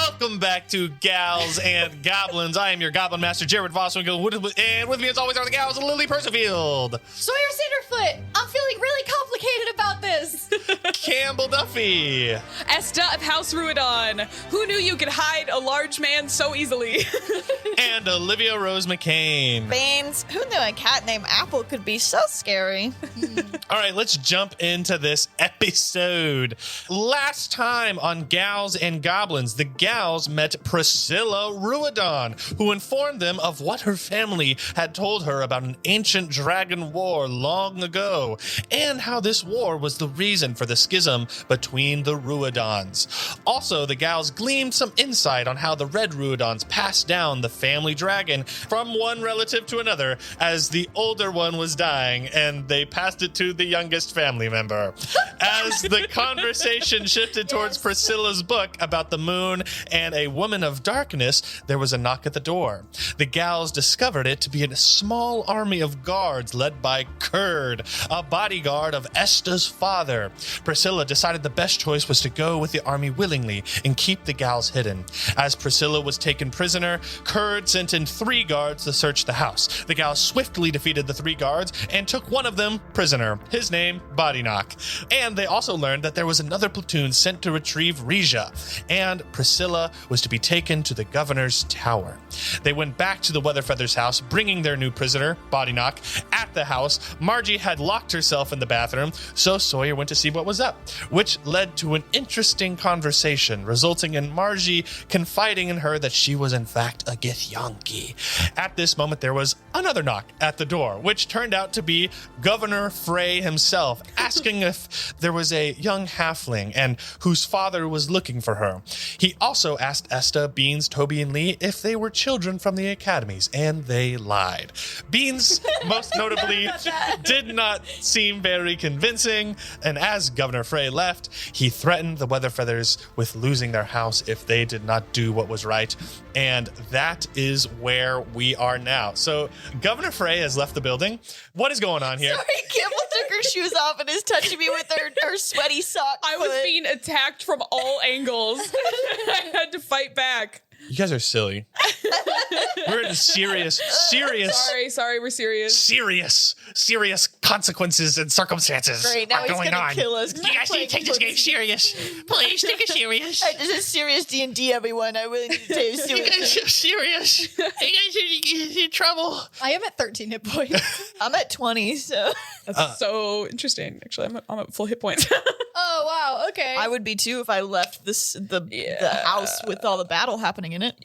Welcome back to Gals and Goblins. I am your Goblin Master, Jared Vosswinkle, and with me as always are the gals, Lily Percifield, Sawyer Cinderfoot. I'm feeling really complicated about this. Campbell Duffy, Esta of House Ruidon. Who knew you could hide a large man so easily? and Olivia Rose McCain. Beans, who knew a cat named Apple could be so scary? All right, let's jump into this episode. Last time on Gals and Goblins, the gals met Priscilla Ruidon, who informed them of what her family had told her about an ancient dragon war long ago, and how this war was the reason for the schism between the Ruidons. Also, the gals gleaned some insight on how the Red Ruidons passed down the family dragon from one relative to another as the older one was dying, and they passed it to the youngest family member. As the conversation shifted towards Priscilla's book about the moon and a woman of darkness, there was a knock at the door. The gals discovered it to be a small army of guards led by Curd, a bodyguard of Esta's father. Priscilla decided the best choice was to go with the army willingly and keep the gals hidden. As Priscilla was taken prisoner, Curd sent in 3 guards to search the house. The gals swiftly defeated the 3 guards and took one of them prisoner, his name Bodyknock. And they also learned that there was another platoon sent to retrieve Regia, and Priscilla was to be taken to the governor's tower. They went back to the Weatherfeather's house, bringing their new prisoner, Bodyknock. At the house, Margie had locked herself in the bathroom, so Sawyer went to see what was up, which led to an interesting conversation, resulting in Margie confiding in her that she was in fact a Githyanki. At this moment, there was another knock at the door, which turned out to be Governor Frey himself, asking if there was a young halfling and whose father was looking for her. He also asked Esta, Beans, Toby, and Lee if they were children from the academies, and they lied. Beans, most notably, did not seem very convincing, and as Governor Frey left, he threatened the Weatherfeathers with losing their house if they did not do what was right, and that is where we are now. So Governor Frey has left the building. What is going on here? Sorry, Campbell took her shoes off and is touching me with her sweaty sock I was foot. being attacked from all angles. I had to fight back. You guys are silly. We're in serious Sorry, we're serious. serious consequences and circumstances Great, now are he's going gonna on. kill us. You guys need to take this game serious. Please take it serious. This is serious D&D, everyone. I really need to take it You guys seriously. are serious. You guys are in trouble. I am at 13 hit points. I'm at 20, so That's so interesting. Actually, I'm at full hit points. Oh, wow. Okay. I would be too if I left the house with all the battle happening in it.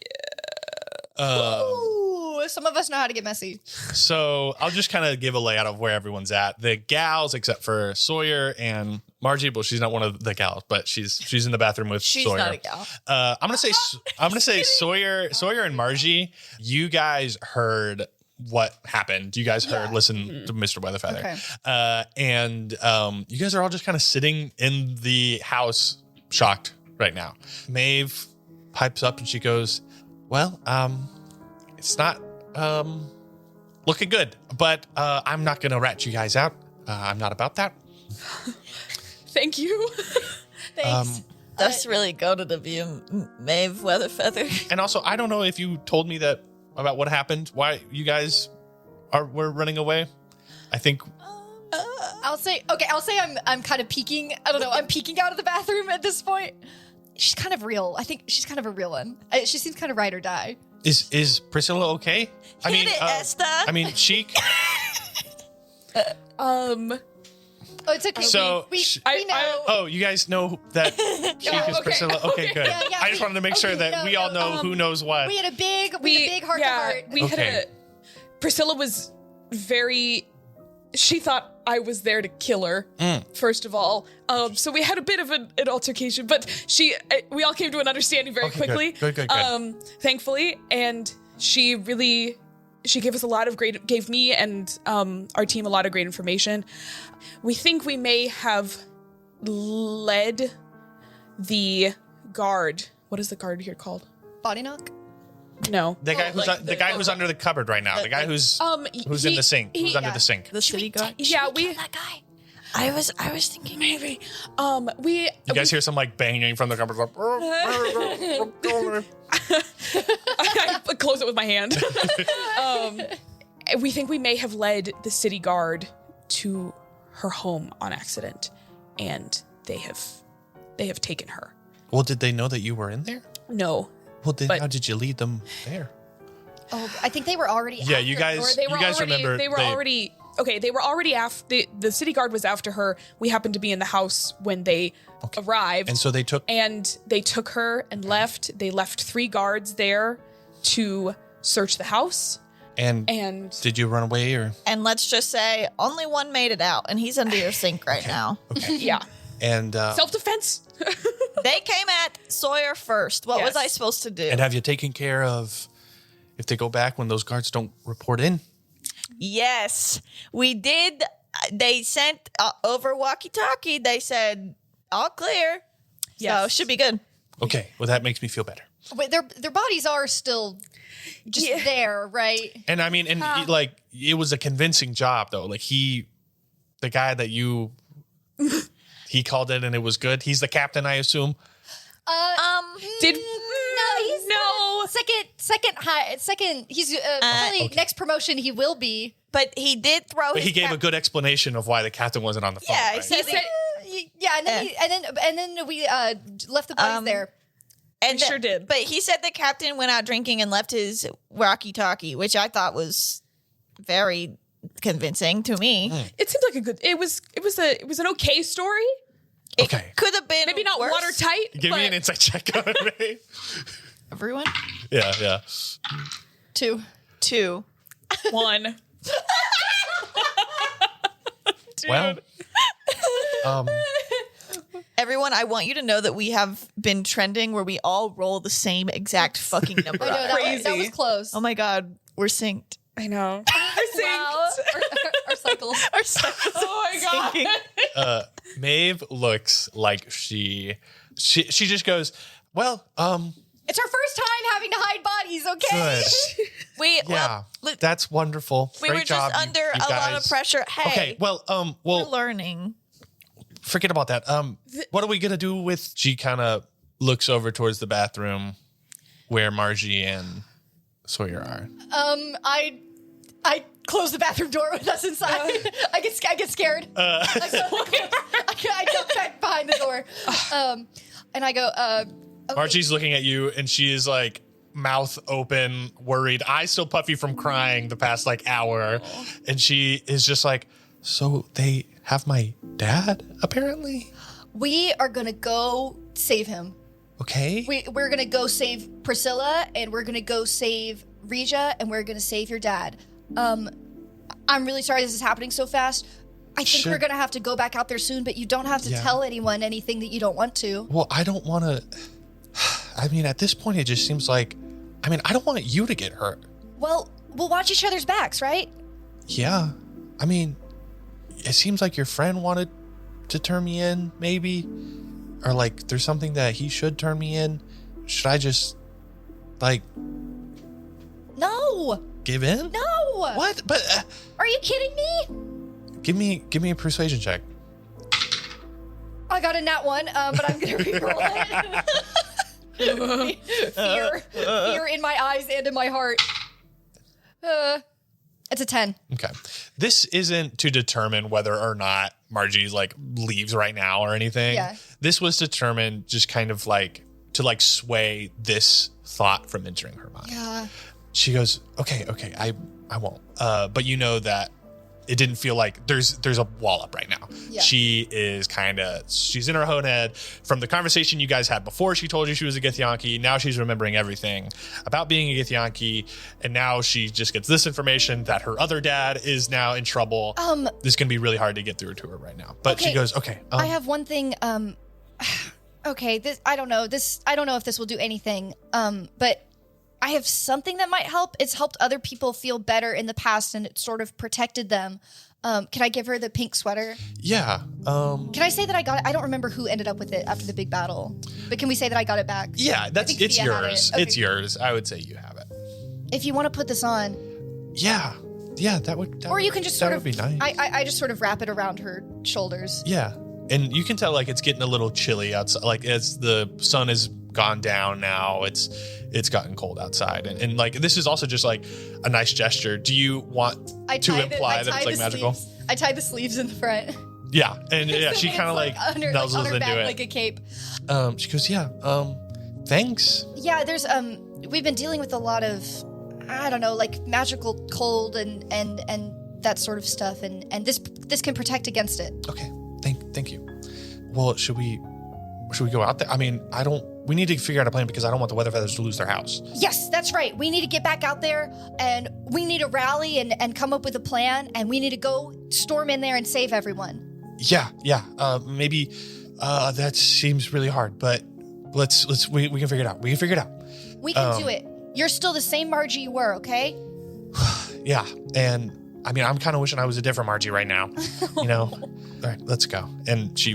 Ooh, some of us know how to get messy. So I'll just kind of give a layout of where everyone's at. The gals, except for Sawyer and Margie, well, she's not one of the gals, but she's in the bathroom with She's Sawyer. not a gal. I'm gonna say Sawyer and Margie. You guys heard what happened. You guys heard, listen to Mr. Weatherfeather. Okay. And you guys are all just kind of sitting in the house shocked right now. Maeve pipes up and she goes, well, it's not looking good, but I'm not going to rat you guys out. I'm not about that. Thank you. Thanks. That's really goated of you, Maeve Weatherfeather. And also, I don't know if you told me that about what happened, why you guys were running away. I think I'll say I'm kind of peeking. I don't know. I'm peeking out of the bathroom at this point. She's kind of real. I think she's kind of a real one. She seems kind of ride or die. is Priscilla okay? Hit it, Esta. I mean, Chic. Oh, it's okay. So, we know. Oh, you guys know that Chic is okay. Priscilla? Okay, good. Yeah, I just wanted to make sure that we all know who knows what. We had a big heart to heart. We had Priscilla was she thought I was there to kill her, first of all. So we had a bit of an altercation, but we all came to an understanding very quickly. Good. Thankfully. And she gave us gave me and our team a lot of great information. We think we may have led the guard. What is the guard here called? Bodyknock? No. The guy who's under the cupboard right now. The guy who's in the sink. Who's under the sink. The city guard. Yeah, Kill that guy. I was thinking maybe. You guys hear some like banging from the cupboard. I close it with my hand. We think we may have led the city guard to her home on accident, and they have taken her. Well, did they know that you were in there? No. Well, then how did you lead them there? Oh, I think they were already. Yeah, after. you guys remember? They were already after the city guard was after her. We happened to be in the house when they arrived, And so they took. they took her and left. They left 3 guards there to search the house. And did you run away or? And let's just say only one made it out, and he's under your sink right now. Okay. Yeah. And Self-defense. They came at Sawyer first. What was Yes. I supposed to do? And have you taken care of if they go back when those guards don't report in? Yes, we did. They sent over walkie-talkie. They said all clear. Yes. So should be good. Okay. Well, that makes me feel better. Wait, their bodies are still just there, right? And I mean, like it was a convincing job though. Like the guy that you, he called it and it was good. He's the captain, I assume. Did No, he's no. second. He's probably next promotion. He will be. But he did throw. But his he gave a good explanation of why the captain wasn't on the phone. Yeah, right? he said. Yeah, and then we left the bodies there. And We sure did. But he said the captain went out drinking and left his walkie-talkie, which I thought was very convincing to me. It seemed like a good. It was an okay story. Okay. Could have been Maybe not worse. watertight. Give me an insight check on me. Everyone? Yeah. 2. 1. Well, Everyone, I want you to know that we have been trending where we all roll the same exact fucking number. I know that Crazy. was close. Oh my god, we're synced. I know. Wow. Our cycles. Our cycles. Oh my god. Maeve looks like she just goes, well, It's our first time having to hide bodies. Okay. good. Yeah, that's wonderful. we Great were job, just under you a lot of guys. pressure. Hey, Okay, well, we're learning. forget about that. What are we gonna do with? She kind of looks over towards the bathroom where Margie and Sawyer are. I close the bathroom door with us inside. I get scared. I jump back behind the door. And I go, okay. Margie's looking at you, and she is like mouth open, worried, eyes still puffy from crying the past like hour, and she is just like, so they have my dad apparently. We are gonna go save him. Okay. We're gonna go save Priscilla, and we're gonna go save Regia, and we're gonna save your dad. I'm really sorry this is happening so fast. I think Sure. we're gonna have to go back out there soon, but you don't have to tell anyone anything that you don't want to. Well, I don't want to. I mean, at this point, it just seems like. I mean, I don't want you to get hurt. Well, we'll watch each other's backs, right? Yeah. I mean, it seems like your friend wanted to turn me in, maybe. Or like, there's something that he should turn me in. Should I just, like, No. give in? No. What? But Are you kidding me? give me a persuasion check. I got a nat 1, but I'm gonna reroll it. Fear in my eyes and in my heart. It's a 10. Okay. This isn't to determine whether or not Margie like leaves right now or anything. Yeah. This was determined just kind of like to like sway this thought from entering her mind. Yeah. She goes, okay, I won't. But you know that it didn't feel like there's a wall up right now. Yeah. She is she's in her own head. From the conversation you guys had before she told you she was a Githyanki, now she's remembering everything about being a Githyanki, and now she just gets this information that her other dad is now in trouble. This is gonna be really hard to get through to her right now. But she goes, okay. I have one thing. Okay, I don't know if this will do anything. But I have something that might help. It's helped other people feel better in the past, and it sort of protected them. Can I give her the pink sweater? Yeah. Can I say that I got it? I don't remember who ended up with it after the big battle, but can we say that I got it back? Yeah, I think it's Thea had yours. it. Okay. It's yours. I would say you have it. If you want to put this on, Yeah, that would. or you can just that sort would of. be nice. I just sort of wrap it around her shoulders. Yeah. And you can tell like it's getting a little chilly outside. Like as the sun has gone down now, it's gotten cold outside. And like this is also just like a nice gesture. Do you want to imply that it's like magical? I tied the sleeves in the front. Yeah. And yeah, So she it's kind of like nuzzles on her into back it. like a cape. She goes, yeah, thanks. Yeah, there's we've been dealing with a lot of, I don't know, like magical cold and that sort of stuff, and this can protect against it. Okay. Thank you. Well, should we go out there? I mean, we need to figure out a plan because I don't want the Weatherfeathers to lose their house. Yes, That's right. We need to get back out there, and we need to rally and come up with a plan, and we need to go storm in there and save everyone. Yeah. Maybe that seems really hard, but we can figure it out. We can Do it. You're still the same Margie you were, okay? Yeah, and I mean, I'm kind of wishing I was a different Margie right now, you know? All right, let's go. And she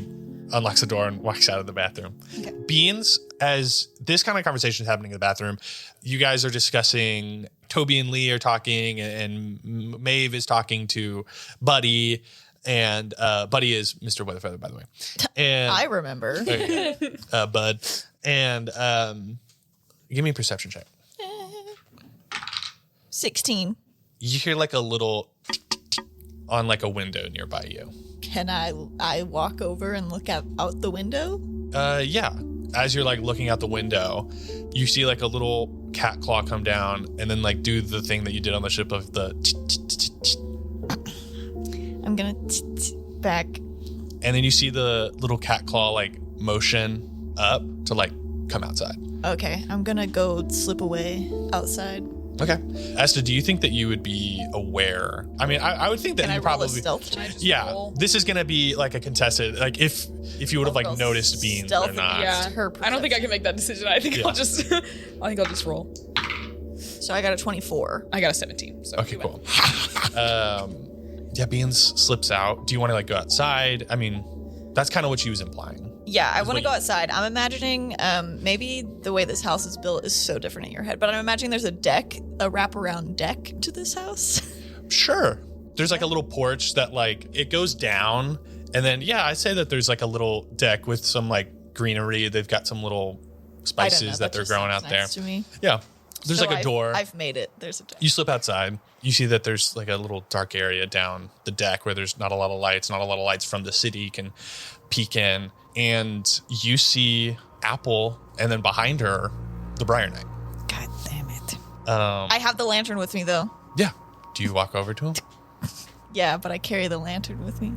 unlocks the door and walks out of the bathroom. Okay. Beans, as this kind of conversation is happening in the bathroom, you guys are discussing, Toby and Lee are talking, and Maeve is talking to Buddy, and Buddy is Mr. Weatherfeather, by the way. And I remember. Bud. And give me a perception check. 16. You hear like a little on like a window nearby you. Can I walk over and look out the window? Yeah. As you're like looking out the window, you see like a little cat claw come down and then like do the thing that you did on the ship of the I'm gonna back. and then you see the little cat claw like motion up to like come outside. Okay, I'm gonna go slip away outside. Okay. Asta, do you think that you would be aware? I mean, I would think that Can you I roll probably a stealth check? Yeah, this is gonna be like a contested. Like if you would have like Roll noticed Beans or stealth not. Yeah, her I don't think I can make that decision. I think Yeah. I'll just roll. So I got a 24. I got a 17. So Okay, cool. Yeah, Beans slips out. Do you want to like go outside? I mean, that's kind of what she was implying. Yeah, I want what to go you- outside. I'm imagining maybe the way this house is built is so different in your head, but I'm imagining there's a wraparound deck to this house. Sure. There's like a little porch that like it goes down, and then yeah, I say that there's like a little deck with some like greenery. They've got some little I don't know, spices that they're just growing sounds out there. nice to me. Yeah. There's So like a door. I've made it. There's a deck. You slip outside. You see that there's like a little dark area down the deck where there's not a lot of lights from the city you can peek in. And you see Apple, and then behind her, the Briar Knight. God damn it. I have the lantern with me though. Yeah. Do you walk over to him? Yeah, but I carry the lantern with me.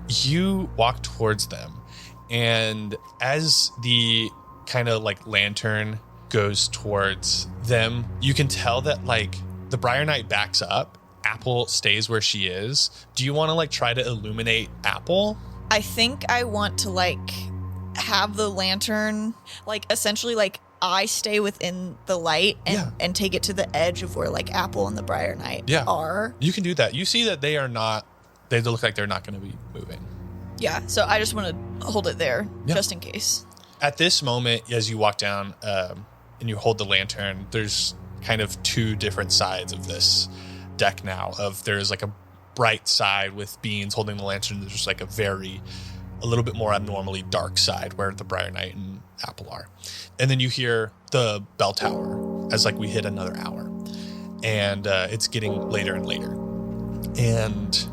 You walk towards them, and as the kind of like lantern goes towards them, you can tell that like the Briar Knight backs up. Apple stays where she is. Do you want to like try to illuminate Apple? I think I want to like have the lantern like essentially like I stay within the light and take it to the edge of where like Apple and the Briar Knight are. You can do that. You see that they look like they're not going to be moving. Yeah, so I just want to hold it there just in case. At this moment, as you walk down and you hold the lantern, there's kind of two different sides of this deck now. There's like a bright side with Beans holding the lantern. There's just like a little bit more abnormally dark side where the Briar Knight and Apple are. And then you hear the bell tower as like we hit another hour. And it's getting later and later. And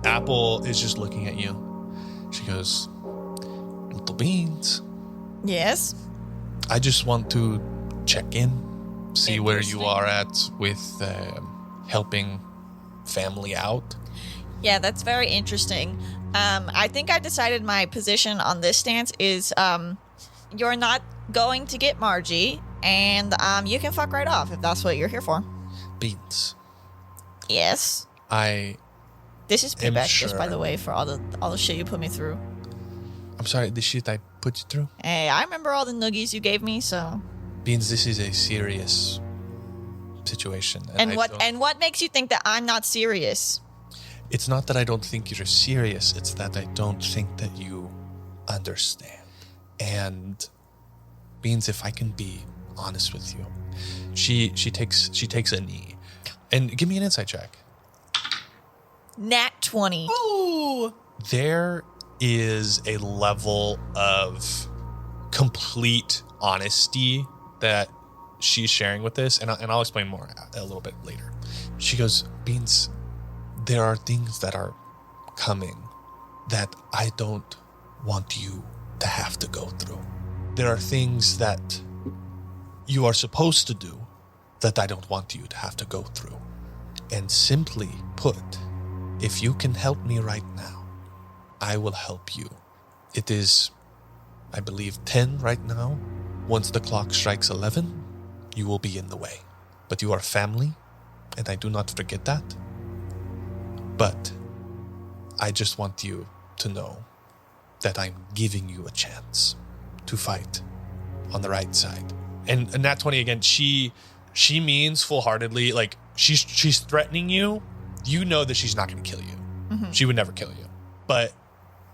Apple is just looking at you. She goes, "Little Beans, Yes. I just want to check in, see where you are at with helping family out." Yeah, that's very interesting. I think I decided my position on this stance is you're not going to get Margie, and you can fuck right off if that's what you're here for. Beans, Yes. This is am payback, just by sure. the way, for all the shit you put me through. I'm sorry, the shit I put you through. Hey, I remember all the noogies you gave me, so. Beans, this is a serious situation. And what makes you think that I'm not serious? It's not that I don't think you're serious. It's that I don't think that you understand. And Beans, if I can be honest with you, she takes a knee, and give me an insight check. Nat 20. Ooh. there is a level of complete honesty that she's sharing with this, and I'll explain more a little bit later. She goes, Beans, there are things that are coming that I don't want you to have to go through. There are things that you are supposed to do that I don't want you to have to go through. And simply put, if you can help me right now, I will help you. It is, I believe, 10 right now. Once the clock strikes 11, you will be in the way. But you are family, and I do not forget that. But I just want you to know that I'm giving you a chance to fight on the right side. And Nat 20 again, she means full-heartedly, like she's threatening you. You know that she's not going to kill you. Mm-hmm. She would never kill you. But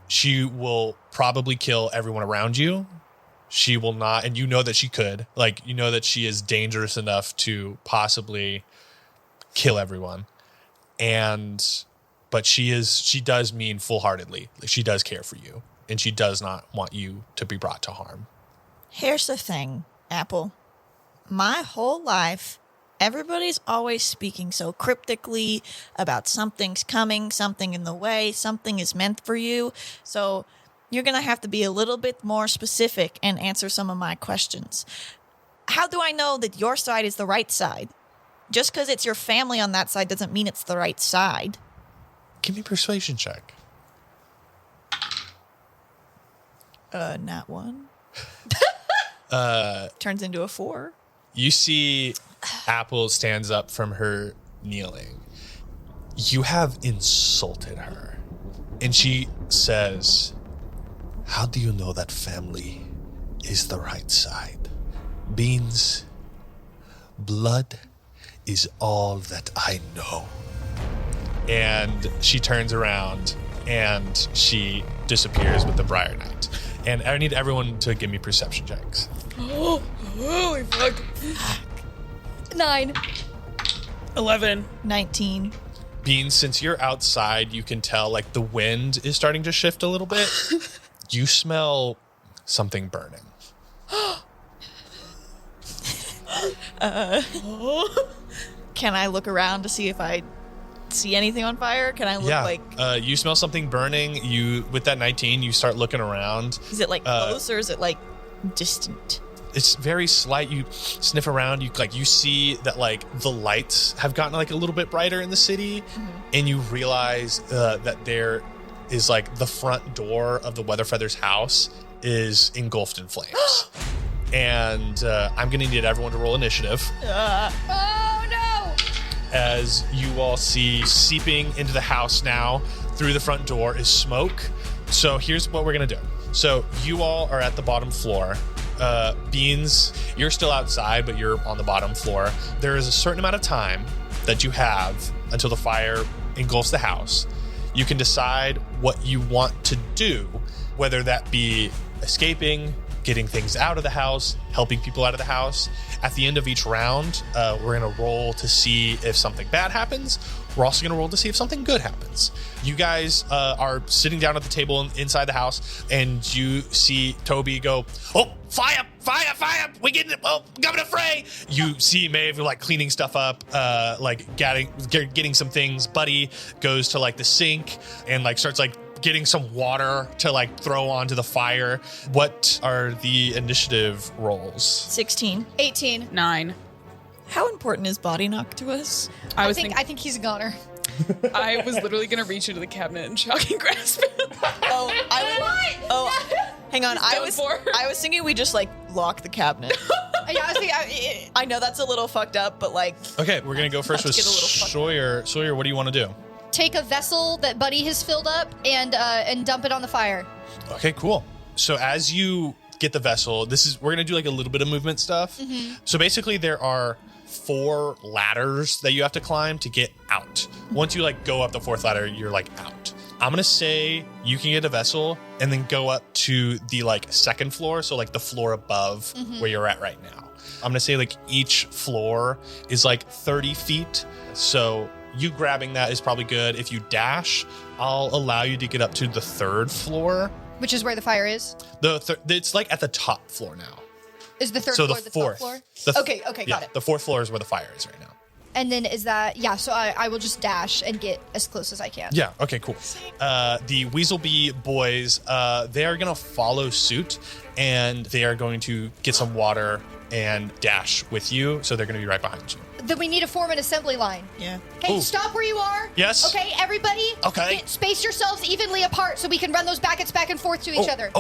she will probably kill everyone around you. She will not, and you know that she could. Like, you know that she is dangerous enough to possibly kill everyone. But she does mean full-heartedly. Like, she does care for you, and she does not want you to be brought to harm. Here's the thing, Apple. My whole life, everybody's always speaking so cryptically about something's coming, something in the way, something is meant for you. So you're going to have to be a little bit more specific and answer some of my questions. How do I know that your side is the right side? Just because it's your family on that side doesn't mean it's the right side. Give me a persuasion check. Not one. Turns into a 4. You see Apple stands up from her kneeling. You have insulted her. And she says, how do you know that family is the right side? Beans, blood is all that I know. And she turns around and she disappears with the Briar Knight. And I need everyone to give me perception checks. Oh, holy fuck. 9. 11. 19. Beans, since you're outside, you can tell like the wind is starting to shift a little bit. You smell something burning. Can I look around to see if I see anything on fire? Can I look like... you smell something burning. You, with that 19, you start looking around. Is it like close or is it like distant? It's very slight. You sniff around. You see that like the lights have gotten like a little bit brighter in the city, and you realize that there is like the front door of the Weatherfeather's house is engulfed in flames. And I'm gonna need everyone to roll initiative. Oh no! As you all see seeping into the house now through the front door is smoke. So here's what we're gonna do. So you all are at the bottom floor. Beans, you're still outside, but you're on the bottom floor. There is a certain amount of time that you have until the fire engulfs the house. You can decide what you want to do, whether that be escaping, getting things out of the house, helping people out of the house. At the end of each round, we're going to roll to see if something bad happens. We're also going to roll to see if something good happens. You guys are sitting down at the table inside the house, and you see Toby go, oh, fire, fire, fire. We get it. Oh, Governor Frey. You see Maeve like cleaning stuff up, like getting some things. Buddy goes to like the sink and like starts like getting some water to like throw onto the fire. What are the initiative rolls? 16. 18. 9. How important is body knock to us? I think he's a goner. I was literally gonna reach into the cabinet and shocking grasp him. Hang on. I was thinking we just like lock the cabinet. Yeah, I was thinking, I know that's a little fucked up, but like. Okay, we're gonna go first with Sawyer. Sawyer, what do you want to do? take a vessel that Buddy has filled up and dump it on the fire. Okay, cool. So as you get the vessel, we're gonna do like a little bit of movement stuff. Mm-hmm. So basically there are 4 ladders that you have to climb to get out. Once you like go up the 4th ladder, you're like out. I'm gonna say you can get a vessel and then go up to the like 2nd floor, so like the floor above where you're at right now. I'm gonna say like each floor is like 30 feet. So you grabbing that is probably good. If you dash, I'll allow you to get up to the 3rd floor. Which is where the fire is? It's like at the top floor now. Is the 3rd So floor the the fourth. top floor? Okay, Got it. The 4th floor is where the fire is right now. And then is that, so I will just dash and get as close as I can. Yeah, okay, cool. The Weezlebee boys, they are going to follow suit, and they are going to get some water and dash with you, so they're going to be right behind you. Then we need to form an assembly line. Yeah. Hey, Ooh. stop where you are. Yes. Okay, everybody. Okay. Space yourselves evenly apart so we can run those packets back and forth to each other.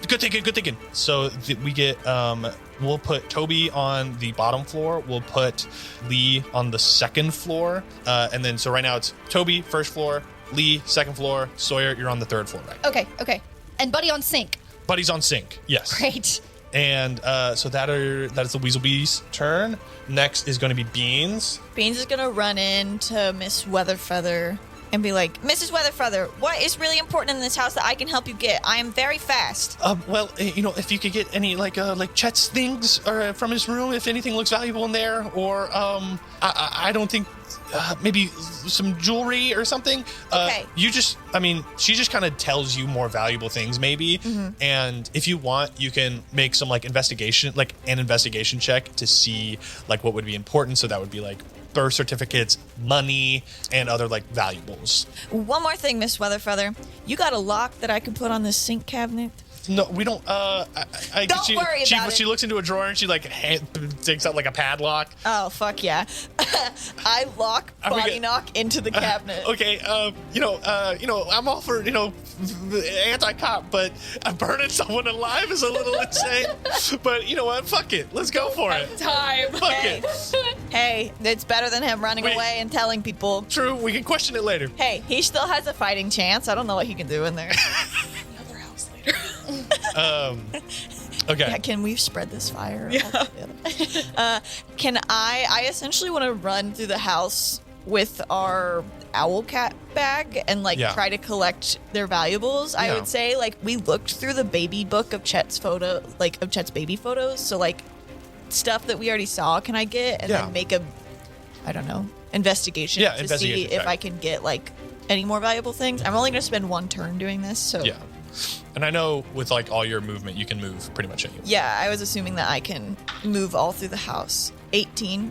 Good thinking. So we get, we'll put Toby on the bottom floor. We'll put Lee on the 2nd floor. And then, so right now it's Toby, 1st floor, Lee, 2nd floor, Sawyer, you're on the 3rd floor, right? Okay. And Buddy on sync. Buddy's on sync, yes. Great. And so that is the Weezlebee's turn. Next is going to be Beans. Beans is gonna run into Miss Weatherfeather and be like, Mrs. Weatherfeather, what is really important in this house that I can help you get? I am very fast. Well, if you could get any like Chet's things or from his room, if anything looks valuable in there, or I don't think maybe some jewelry or something. Okay. She just kind of tells you more valuable things, maybe. Mm-hmm. And if you want, you can make some an investigation check to see like what would be important. So that would be like birth certificates, money, and other like valuables. One more thing, Miss Weatherfeather. You got a lock that I can put on this sink cabinet? No, we don't. Don't worry about it. She looks into a drawer and she takes out like a padlock. Oh, fuck yeah. I lock body knock into the cabinet. Okay, I'm all for, anti-cop, but burning someone alive is a little insane. But you know what? Fuck it. Let's go for it. Time. Fuck Hey. it. Hey, it's better than him running Wait. away and telling people. True, we can question it later. Hey, he still has a fighting chance. I don't know what he can do in there. Another house later. Okay. Yeah, can we spread this fire? Yeah. Can I essentially want to run through the house with our owl cat bag and try to collect their valuables. I Yeah. would say we looked through the baby book of Chet's of Chet's baby photos. So stuff that we already saw, can I get and then make a, I don't know, investigation to investigation see if check. I can get any more valuable things. I'm only going to spend one turn doing this. So Yeah. And I know with all your movement, you can move pretty much anywhere. yeah, I was assuming that I can move all through the house. 18.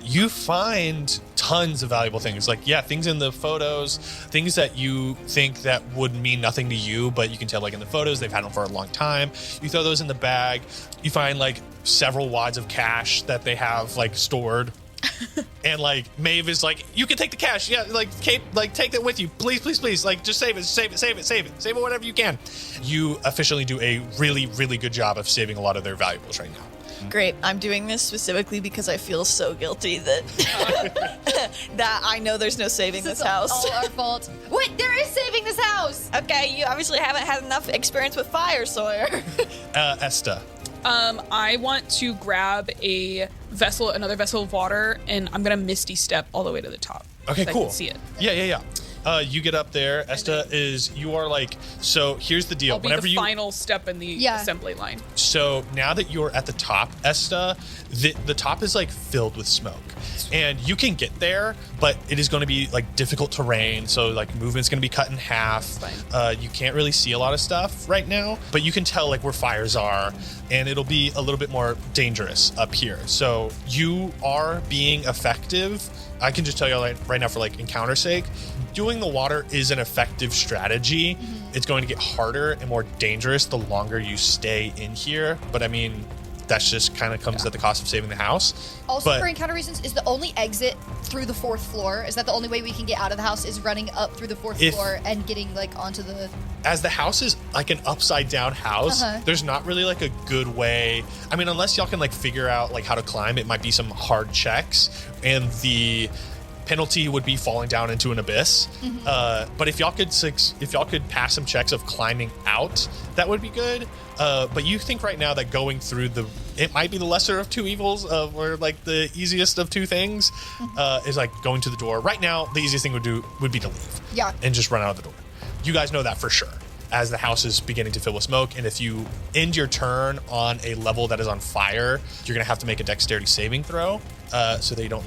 You find tons of valuable things. Things in the photos, things that you think that would mean nothing to you, but you can tell in the photos, they've had them for a long time. You throw those in the bag. You find several wads of cash that they have stored. And Maeve is you can take the cash. Yeah, Kate, take that with you. Please. Just save it whatever you can. You officially do a really, really good job of saving a lot of their valuables right now. Great. I'm doing this specifically because I feel so guilty that that I know there's no saving this house. All our fault. Wait, there is saving this house. Okay, you obviously haven't had enough experience with fire, Sawyer. Esta. I want to grab another vessel of water, and I'm gonna misty step all the way to the top. Okay, so cool. I can see it. Yeah. You get up there. Esta you are so here's the deal. I'll be the final step in the assembly line. So now that you're at the top, Esta, the top is filled with smoke. And you can get there, but it is going to be difficult terrain. So movement's going to be cut in half. You can't really see a lot of stuff right now, but you can tell where fires are, and it'll be a little bit more dangerous up here. So you are being effective. I can just tell you right now for encounter sake, doing the water is an effective strategy. Mm-hmm. It's going to get harder and more dangerous the longer you stay in here. But I mean, that's just kind of comes at the cost of saving the house. Also, for encounter reasons, is the only exit through the 4th floor? Is that the only way we can get out of the house is running up through the 4th floor and getting onto the... As the house is an upside down house, there's not really a good way. I mean, unless y'all can figure out how to climb, it might be some hard checks, and the penalty would be falling down into an abyss. Mm-hmm. But if y'all could pass some checks of climbing out, that would be good. But you think right now that going through it might be the lesser of two evils, or the easiest of two things, is going to the door. Right now, the easiest thing would be to leave. Yeah. And just run out of the door. You guys know that for sure, as the house is beginning to fill with smoke. And if you end your turn on a level that is on fire, you're going to have to make a dexterity saving throw, so that you don't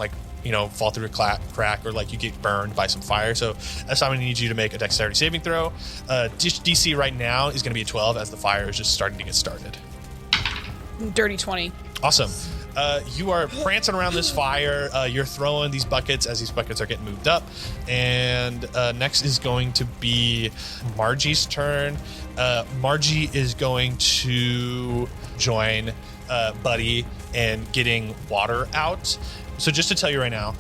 fall through a crack or like you get burned by some fire. So that's how I'm going to need you to make a dexterity saving throw. DC right now is going to be a 12 as the fire is just starting to get started. Dirty 20. Awesome. You are prancing around this fire. You're throwing these buckets as these buckets are getting moved up. And next is going to be Margie's turn. Margie is going to join Buddy in getting water out. So just to tell you right now,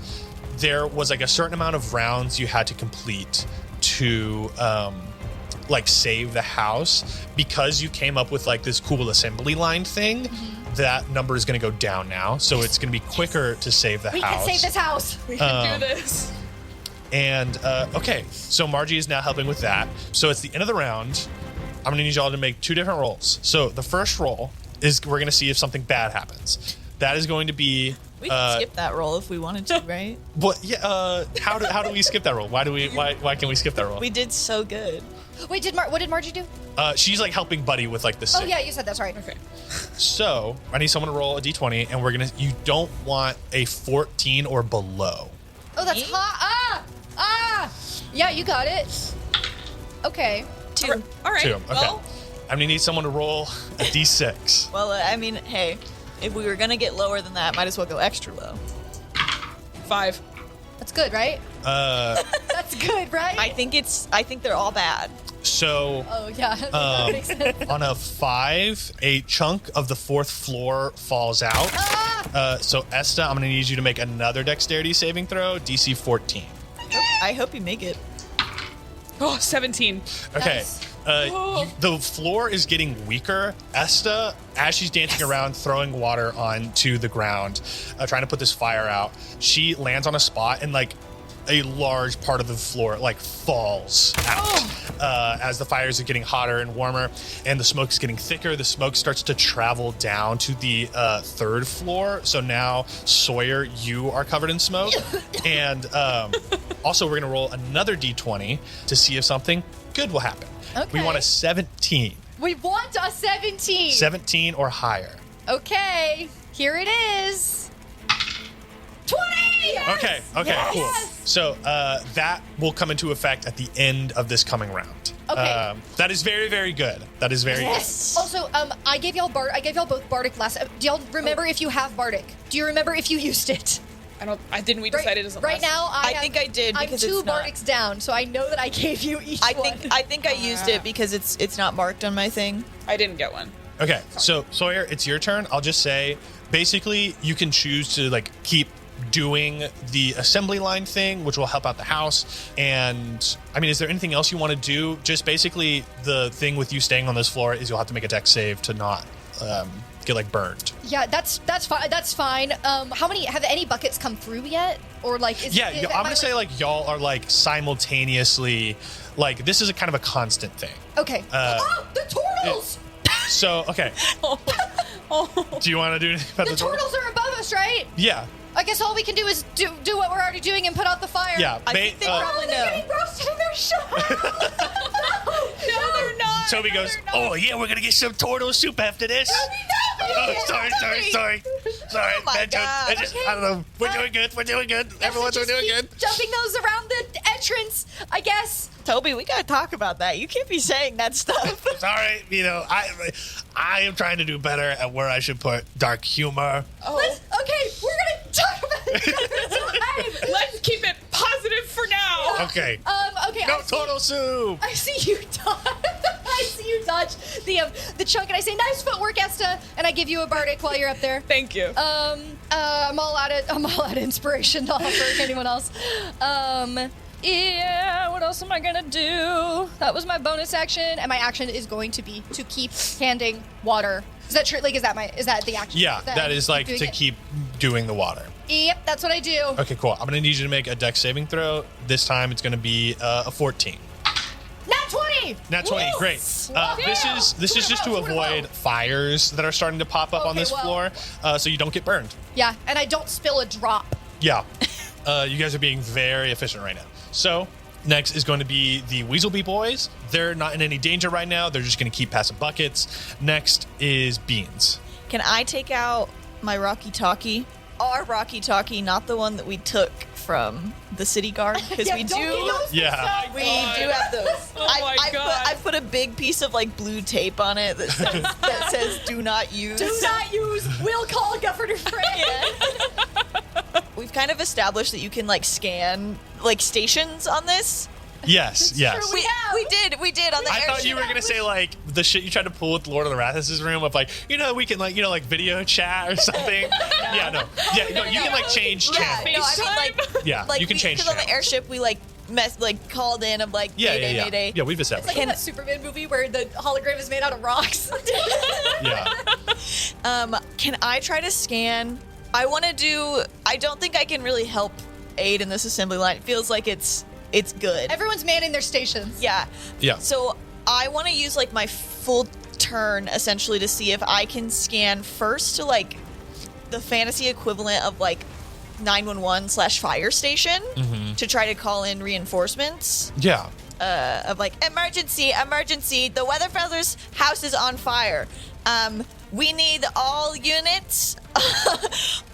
there was like a certain amount of rounds you had to complete to like save the house. Because you came up with like this cool assembly line thing. That number is going to go down now, so it's going to be quicker to save the house. We can save this house. We can do this. And okay, so Margie is now helping with that. So it's the end of the round. I'm going to need y'all to make 2 different rolls. So the first roll is we're going to see if something bad happens. That is going to be. We can skip that roll if we wanted to, right? What? Yeah. How do we skip that roll? Why can we skip that roll? We did so good. Wait, what did Margie do? She's like helping Buddy with like the. Oh yeah, you said that. Sorry. Okay. So I need someone to roll a d20, and you don't want a 14 or below. Oh, that's hot. Yeah, you got it. Okay. 2. All right. 2. Okay. Well, I'm gonna need someone to roll a d6. Well, I mean, hey, if we were gonna get lower than that, might as well go extra low. 5. That's good, right? That's good, right? I think they're all bad. So Oh yeah. That makes sense. on a 5, a chunk of the 4th floor falls out. So Esta, I'm gonna need you to make another dexterity saving throw, DC 14. I hope you make it. Oh, 17. Okay. Nice. The floor is getting weaker. Esta, as she's dancing around, throwing water onto the ground, trying to put this fire out, she lands on a spot and like a large part of the floor like falls out as the fires are getting hotter and warmer and the smoke is getting thicker. The smoke starts to travel down to the 3rd floor. So now, Sawyer, you are covered in smoke. And also, we're going to roll another d20 to see if something good will happen. Okay. We want a 17. We want a 17. 17 or higher. Okay. Here it is. 20. Okay, Yes! cool. Yes! So that will come into effect at the end of this coming round. Okay. That is very, very good. That is very Yes. Also, I gave y'all both Bardic last. Do y'all remember if you have Bardic? Do you remember if you used it? I didn't. We decided as Right now, I think I did I'm because 2 it's not- Bardics down, so I know that I gave you each one. I think I used it because it's not marked on my thing. I didn't get one. good. Okay, so Sawyer, it's your turn. I'll just say, basically, you can choose to like keep doing the assembly line thing, which will help out the house. And I mean, is there anything else you want to do? Just basically, the thing with you staying on this floor is you'll have to make a dex save to not get like burned. Yeah, that's fine. That's fine. How many have any buckets come through yet, or like? I'm gonna say like y'all are like simultaneously, like this is a kind of a constant thing. Okay. The turtles. So okay, do you want to do anything about The turtles are above us, right? Yeah, I guess all we can do is do what we're already doing and put out the fire. yeah. I think they probably They're know. getting roasted in their shop. No, they're not. Toby goes, "Oh yeah, we're gonna get some turtle soup after this." Oh, sorry. my Bad joke. God. I don't know. We're doing good. Everyone's Just doing keep good. Jumping those around the entrance, I guess. Toby, we gotta talk about that. You can't be saying that stuff. Sorry, I am trying to do better at where I should put dark humor. Okay, we're gonna talk about it. Let's keep it positive for now. Okay. Okay. No turtle soup. I see you dodge. I see you dodge the chunk, and I say, "Nice footwork, Esta," and I give you a bardic while you're up there. Thank you. I'm all out of inspiration to offer anyone else. Yeah, what else am I gonna do? That was my bonus action, and my action is going to be to keep handing water. Is that true? Like, is that the action? Yeah, that is like doing to it? keep doing the water. Yep, that's what I do. Okay, cool. I'm gonna need you to make a dex saving throw. This time it's gonna be a 14. Nat 20. Nat 20, Woo! great. This is just to avoid fires that are starting to pop up on Okay, this well- floor, so you don't get burned. Yeah, and I don't spill a drop. Yeah, you guys are being very efficient right now. So next is going to be the Weezlebee boys. They're not in any danger right now. They're just going to keep passing buckets. Next is Beans. Can I take out my Rocky Talkie our Rocky Talkie, not the one that we took from the city guard, because we do. Yeah. We do have those. Oh my God. I put a big piece of like blue tape on it that says "Do not use." Do not use. We'll call Governor Frey. Yeah. We've kind of established that you can like scan like stations on this. Yes, yes. We have. We did on the I airship. thought you were gonna say like the shit you tried to pull with Lord of the Rathis' room of like, we can like, like video chat or something. Yeah, no, you can like change Yeah, channels. no, I mean like Yeah, you can change because on the channels. airship we like called in of like Mayday, Mayday. Yeah, we've established. Like in that Superman movie where the hologram is made out of rocks. Yeah. Can I try to scan? I don't think I can really help aid in this assembly line. It feels like it's good. Everyone's manning their stations. Yeah. Yeah. So I want to use like my full turn essentially to see if I can scan first to like the fantasy equivalent of like 911/fire station to try to call in reinforcements. Yeah. Of like emergency, the Weatherfeather's house is on fire. We need all units.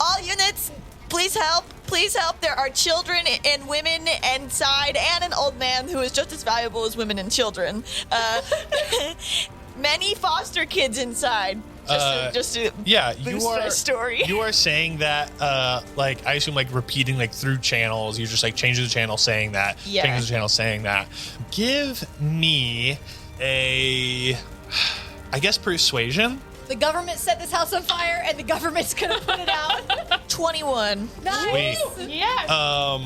All units, please help. Please help. There are children and women inside and an old man who is just as valuable as women and children. Many foster kids inside. Just to Yeah, boost my story. You are saying that, like I assume, like repeating like through channels. You're just like changing the channel, saying that. Yeah. Changing the channel, saying that. Give me I guess persuasion. The government set this house on fire, and the government's gonna put it out. 21. Nice. Sweet. Yeah.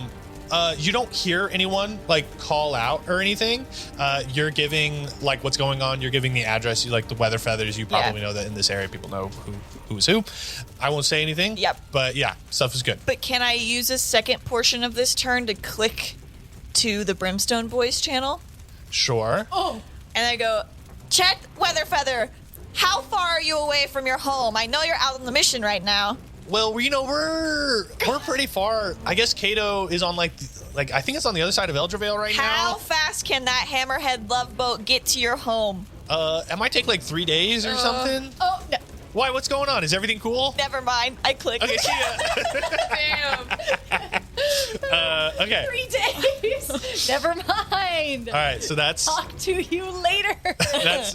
You don't hear anyone like call out or anything. You're giving like what's going on. You're giving the address. You like the Weatherfeathers. You probably know that in this area people know who's who. I won't say anything. Yep. But yeah, stuff is good. But can I use a second portion of this turn to click to the Brimstone Boys channel? Sure. Oh. And I go, check Weatherfeather. How far are you away from your home? I know you're out on the mission right now. Well, we're pretty far. I guess Kato is on like I think it's on the other side of Eldravale right How now. fast can that Hammerhead love boat get to your home? It might take like 3 days or something. Oh no. Why? What's going on? Is everything cool? Never mind. I clicked. Okay, see ya. Damn. Okay. 3 days. Never mind. All right, so that's Talk to you later.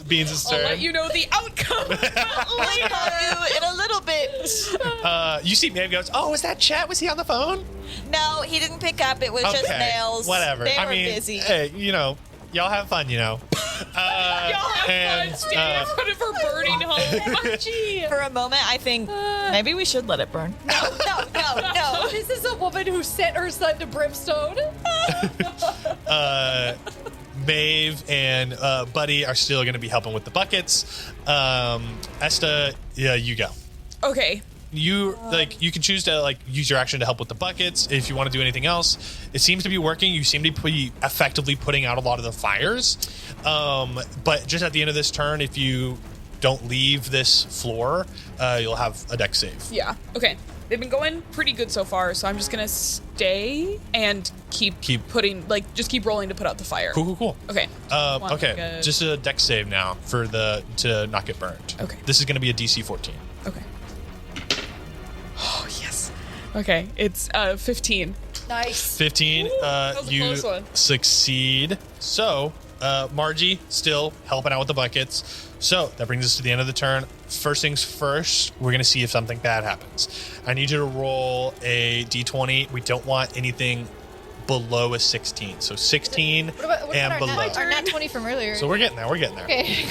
Beans' I'll turn. let you know the outcome. I'll call you in a little bit. You see Maeve goes, oh, was that Chet? Was he on the phone? No, he didn't pick up. It was just nails. Whatever. They I were mean, busy. hey, y'all have fun, Y'all have and, fun standing in front of her burning home. Gee. For a moment, I think maybe we should let it burn. No. This is a woman who sent her son to brimstone. Maeve and Buddy are still going to be helping with the buckets. Esta, yeah, you go. Okay. You can choose to use your action to help with the buckets if you want to do anything else. It seems to be working. You seem to be effectively putting out a lot of the fires. But just at the end of this turn, if you don't leave this floor, you'll have a dex save. Yeah. Okay. They've been going pretty good so far, so I'm just gonna stay and keep putting just keep rolling to put out the fire. Cool. Okay. Want Okay, like a- just a dex save now to not get burned. Okay. This is going to be a DC 14. Okay. Oh yes. Okay. It's 15. Nice. 15. that was a You close one. succeed. So, Margie still helping out with the buckets. So that brings us to the end of the turn. First things first, we're going to see if something bad happens. I need you to roll a d20. We don't want anything below a 16. So 16 What and about below. our nat 20 from earlier? So we're getting there. Okay.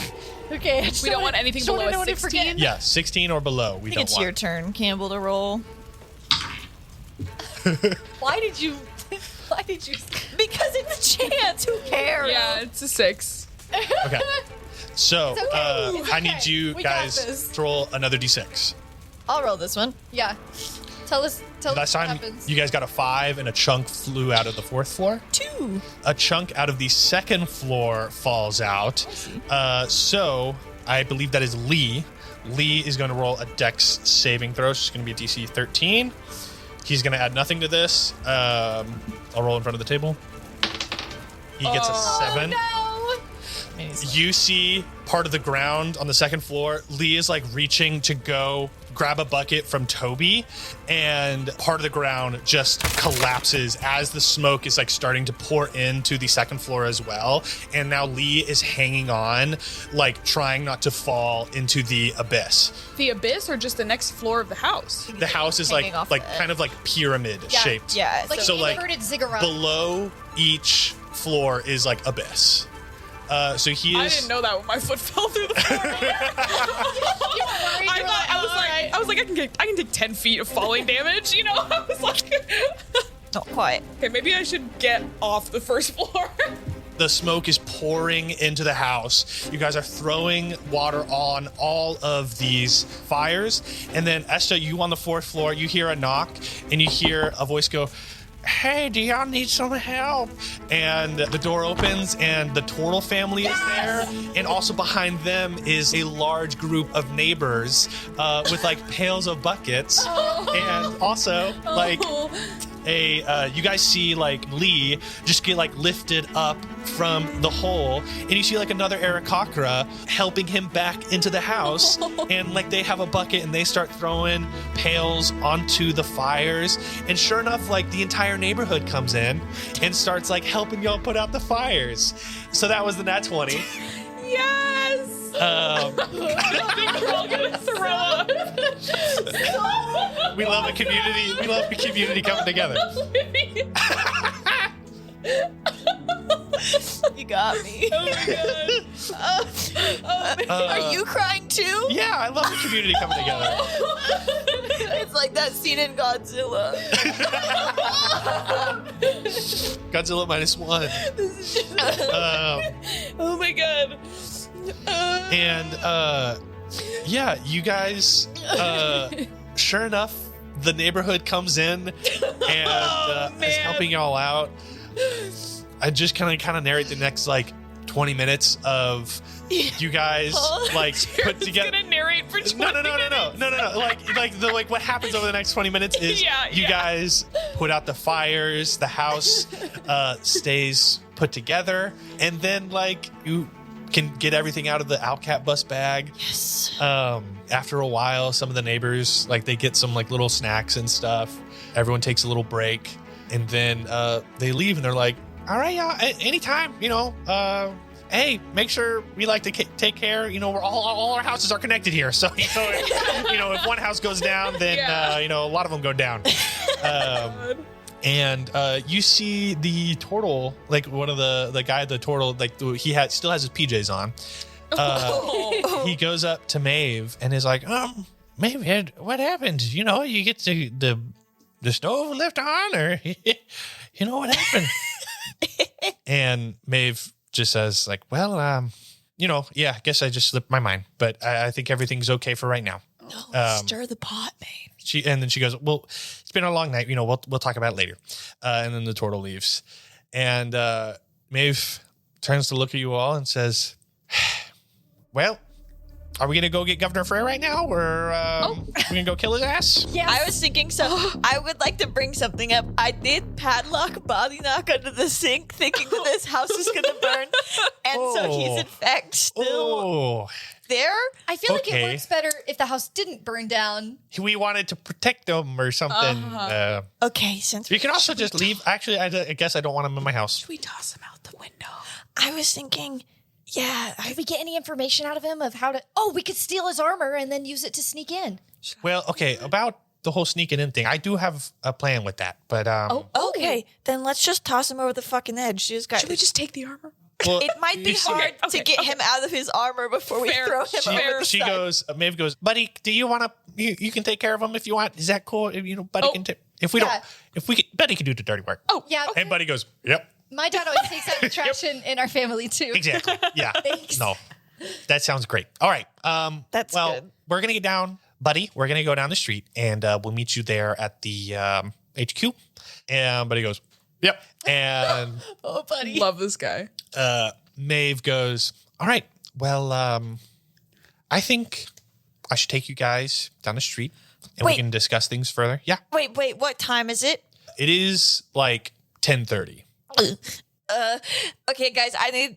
Okay. I just We don't wanna- want anything just wanna below know a when to forget. 16? Yeah, 16 or below. We I think don't it's want. your turn, Campbell, to roll. Why did you? Because it's chance. Who cares? Yeah, it's a 6. Okay. So It's okay. It's I need okay. you We got guys this. to roll another d6. I'll roll this one. Yeah. Tell us Last what time happens. you guys got a 5 and a chunk flew out of the 4th floor. 2. A chunk out of the 2nd floor falls out. So I believe that is Lee. Lee is going to roll a dex saving throw. So it's going to be a DC 13. He's going to add nothing to this. I'll roll in front of the table. He gets a 7. Oh, You see part of the ground on the second floor. Lee is like reaching to go grab a bucket from Toby, and part of the ground just collapses as the smoke is like starting to pour into the second floor as well. And now Lee is hanging on, like trying not to fall into the abyss. The abyss or just the next floor of the house? The house is Hanging off like the edge. kind of like pyramid shaped. Yeah. Like So, an like, inverted ziggurat. Below each floor is like abyss. So he is. I didn't know that when my foot fell through the floor. I was like, I can take 10 feet of falling damage, you know? I was like, Not quite. okay, maybe I should get off the first floor. The smoke is pouring into the house. You guys are throwing water on all of these fires. And then, Esther, you on the fourth floor, you hear a knock and you hear a voice go, "Hey, do y'all need some help?" And the door opens and the Turtle family is there. And also behind them is a large group of neighbors with like pails of buckets. And also like you guys see like Lee just get like lifted up from the hole, and you see like another Aarakocra helping him back into the house. And like they have a bucket and they start throwing pails onto the fires, and sure enough, like the entire neighborhood comes in and starts like helping y'all put out the fires. So that was the nat 20. Yes! I think we're all gonna throw up. We love a community. We love the community coming together. You got me. Oh my god. Are you crying too? Yeah, I love the community coming together. It's like that scene in Godzilla. Godzilla -1. Oh my god. Yeah, you guys, sure enough, the neighborhood comes in and is helping y'all out. I just kind of narrate the next like 20 minutes of you guys like put together. Gonna narrate for 20 No. Like what happens over the next 20 minutes is you guys put out the fires, the house stays put together, and then like you can get everything out of the Outcat bus bag. Yes. After a while, some of the neighbors like they get some like little snacks and stuff. Everyone takes a little break, and then they leave, and they're like, "All right, y'all, anytime, you know. Hey, make sure we like to take care. You know, we're all our houses are connected here, so you know, if one house goes down, then you know, a lot of them go down." And you see the turtle, like one of the guy, the turtle, like he still has his PJs on. He goes up to Maeve and is like, Maeve, what happened? You know, you get the stove left on, or you know what happened? And Maeve just says like, well, you know, yeah, I guess I just slipped my mind, but I think everything's okay for right now. Stir the pot, Maeve. And then she goes, well, it's been a long night. You know, we'll talk about it later. And then the turtle leaves. And Maeve turns to look at you all and says, well, are we going to go get Governor Frey right now? Or are we going to go kill his ass? Yes. I was thinking so. I would like to bring something up. I did padlock body knock under the sink thinking that this house is going to burn. And so he's in fact still there. I feel like Okay. it works better if the house didn't burn down. We wanted to protect him or something. Okay, since You can also just leave. Actually, I guess I don't want him in my house. We toss him out the window. I was thinking, yeah, Did we get any information out of him of how to... Oh, we could steal his armor and then use it to sneak in. Well, okay, about the whole sneaking in thing, I do have a plan with that. But okay, then let's just toss him over the fucking edge. Should we just take the armor? well, It might be you see- hard to get him out of his armor before we Fair. throw him over the She side. goes, Maeve goes, buddy, do you want to, you can take care of him if you want. Is that cool? You know, buddy can take, if we Yeah. don't, if we can, Buddy can do the dirty work. Oh, Yeah. And Buddy goes, yep, My dad always takes out the trash in our family, too. exactly. Yeah. Thanks. No, that sounds great. All right. That's well, good. we're going to get down, Buddy. We're going to go down the street and we'll meet you there at the HQ. And Buddy goes, yep. And Oh, buddy. love this guy. Maeve goes, all right, well, I think I should take you guys down the street and we Wait. can discuss things further. Yeah. Wait, what time is it? It is like 10:30. Okay, guys, I need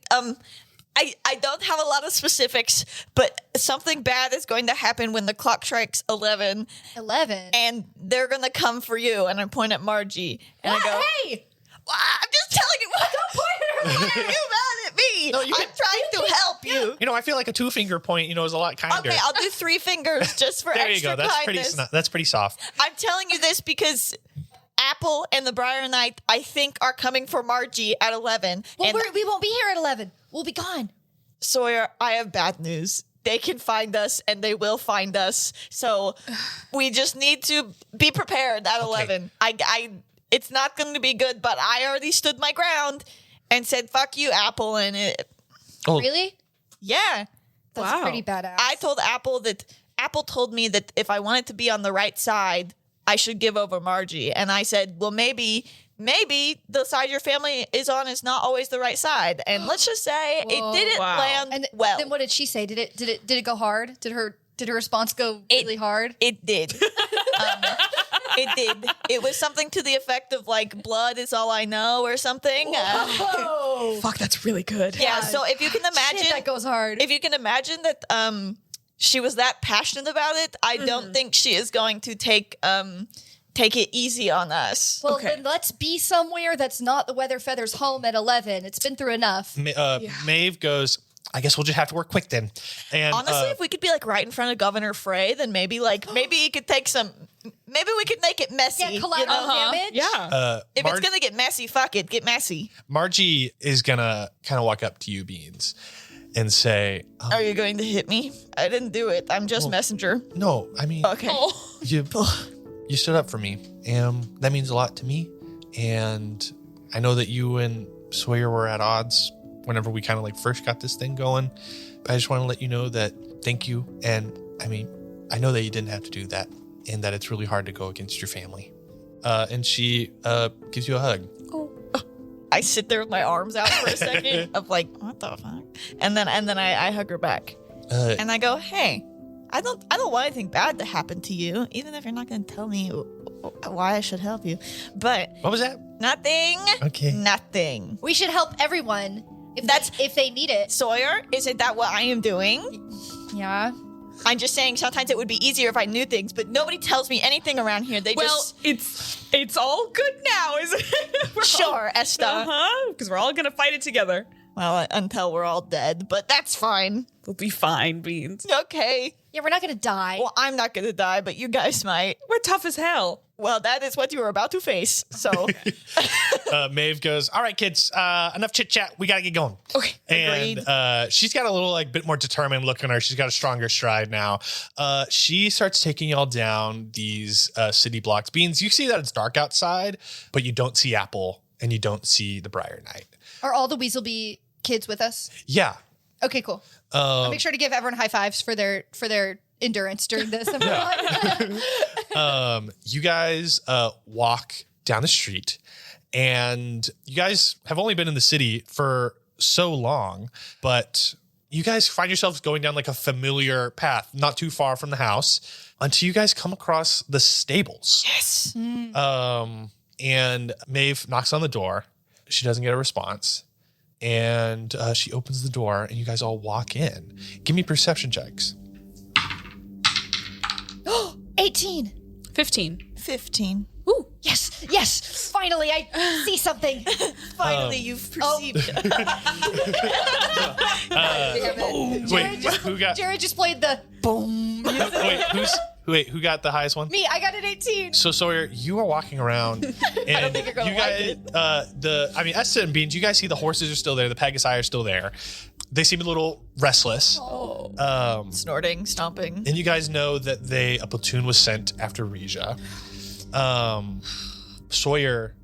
I don't have a lot of specifics, but something bad is going to happen when the clock strikes 11. 11. And they're going to come for you. And I point at Margie. And I go, Hey! well, I'm just telling you. Don't point at her. Why are you mad at me? No, I'm trying to help you. I feel like a 2-finger point, is a lot kinder. Okay, I'll do 3 fingers just for there you extra go. That's kindness. that's pretty soft. I'm telling you this because Apple and the Briar Knight, I think, are coming for Margie at 11. Well, and we won't be here at 11. We'll be gone. Sawyer, I have bad news. They can find us, and they will find us. So we just need to be prepared at 11. It's not going to be good, but I already stood my ground and said, fuck you, Apple. And Really? yeah. That's pretty badass. I told Apple that Apple told me that if I wanted to be on the right side, I should give over Margie. And I said, well, maybe the side your family is on is not always the right side. And let's just say it didn't land and well. Then what did she say? Did it go hard? Did her response go really hard? It did. It did. It was something to the effect of like, blood is all I know or something. Fuck, that's really good. Yeah. So if you can imagine, Shit, that goes hard. if you can imagine that she was that passionate about it, I don't think she is going to take it easy on us. Well, Okay. then let's be somewhere that's not the Weatherfeather's home at 11. It's been through enough. Maeve goes, I guess we'll just have to work quick then. And Honestly, if we could be like right in front of Governor Frey, then maybe he could take some. Maybe we could make it messy. Yeah, collateral damage. Yeah. If it's gonna get messy, fuck it, get messy. Margie is gonna kind of walk up to you, Beans, and say, Are you going to hit me? I didn't do it. I'm just messenger. no, Okay. you stood up for me, and that means a lot to me. And I know that you and Sawyer were at odds whenever we kind of like first got this thing going. But I just want to let you know that thank you. And I know that you didn't have to do that, and that it's really hard to go against your family. And she gives you a hug. I sit there with my arms out for a second of like, what the fuck? And then I hug her back. And I go, hey, I don't want anything bad to happen to you, even if you're not going to tell me why I should help you. But What was that? nothing. Okay. Nothing. We should help everyone if they need it. Sawyer, isn't that what I am doing? Yeah. I'm just saying sometimes it would be easier if I knew things, but nobody tells me anything around here. They Well, just it's all good now, isn't it? sure, Esta. Uh-huh. Because we're all gonna fight it together. Well, until we're all dead, but that's fine. We'll be fine, Beans. Okay. Yeah, we're not going to die. Well, I'm not gonna die, but you guys might. We're tough as hell. Well, that is what you were about to face. So Maeve goes, all right, kids, enough chit chat. We got to get going. Okay. And she's got a little bit more determined look on her. She's got a stronger stride now. She starts taking y'all down these city blocks. Beans, you see that it's dark outside, but you don't see Apple and you don't see the Briar Knight. Are all the Weezlebee kids with us? Yeah. Okay, cool. I'll make sure to give everyone high fives for their endurance during this. You guys walk down the street, and you guys have only been in the city for so long, but you guys find yourselves going down like a familiar path, not too far from the house, until you guys come across the stables. yes. And Maeve knocks on the door. She doesn't get a response. And she opens the door, and you guys all walk in. Give me perception checks. 18. 15. 15. Ooh. Yes. Finally, I see something. Finally, you've perceived. Wait, who got? Jared just played the boom. Who got the highest one? Me, I got an 18. So Sawyer, you are walking around, and think you're gonna you guys, Esta and Beans, you guys see the horses are still there, the Pegasi are still there. They seem a little restless. Snorting, stomping. And you guys know that a platoon was sent after Regia. Sawyer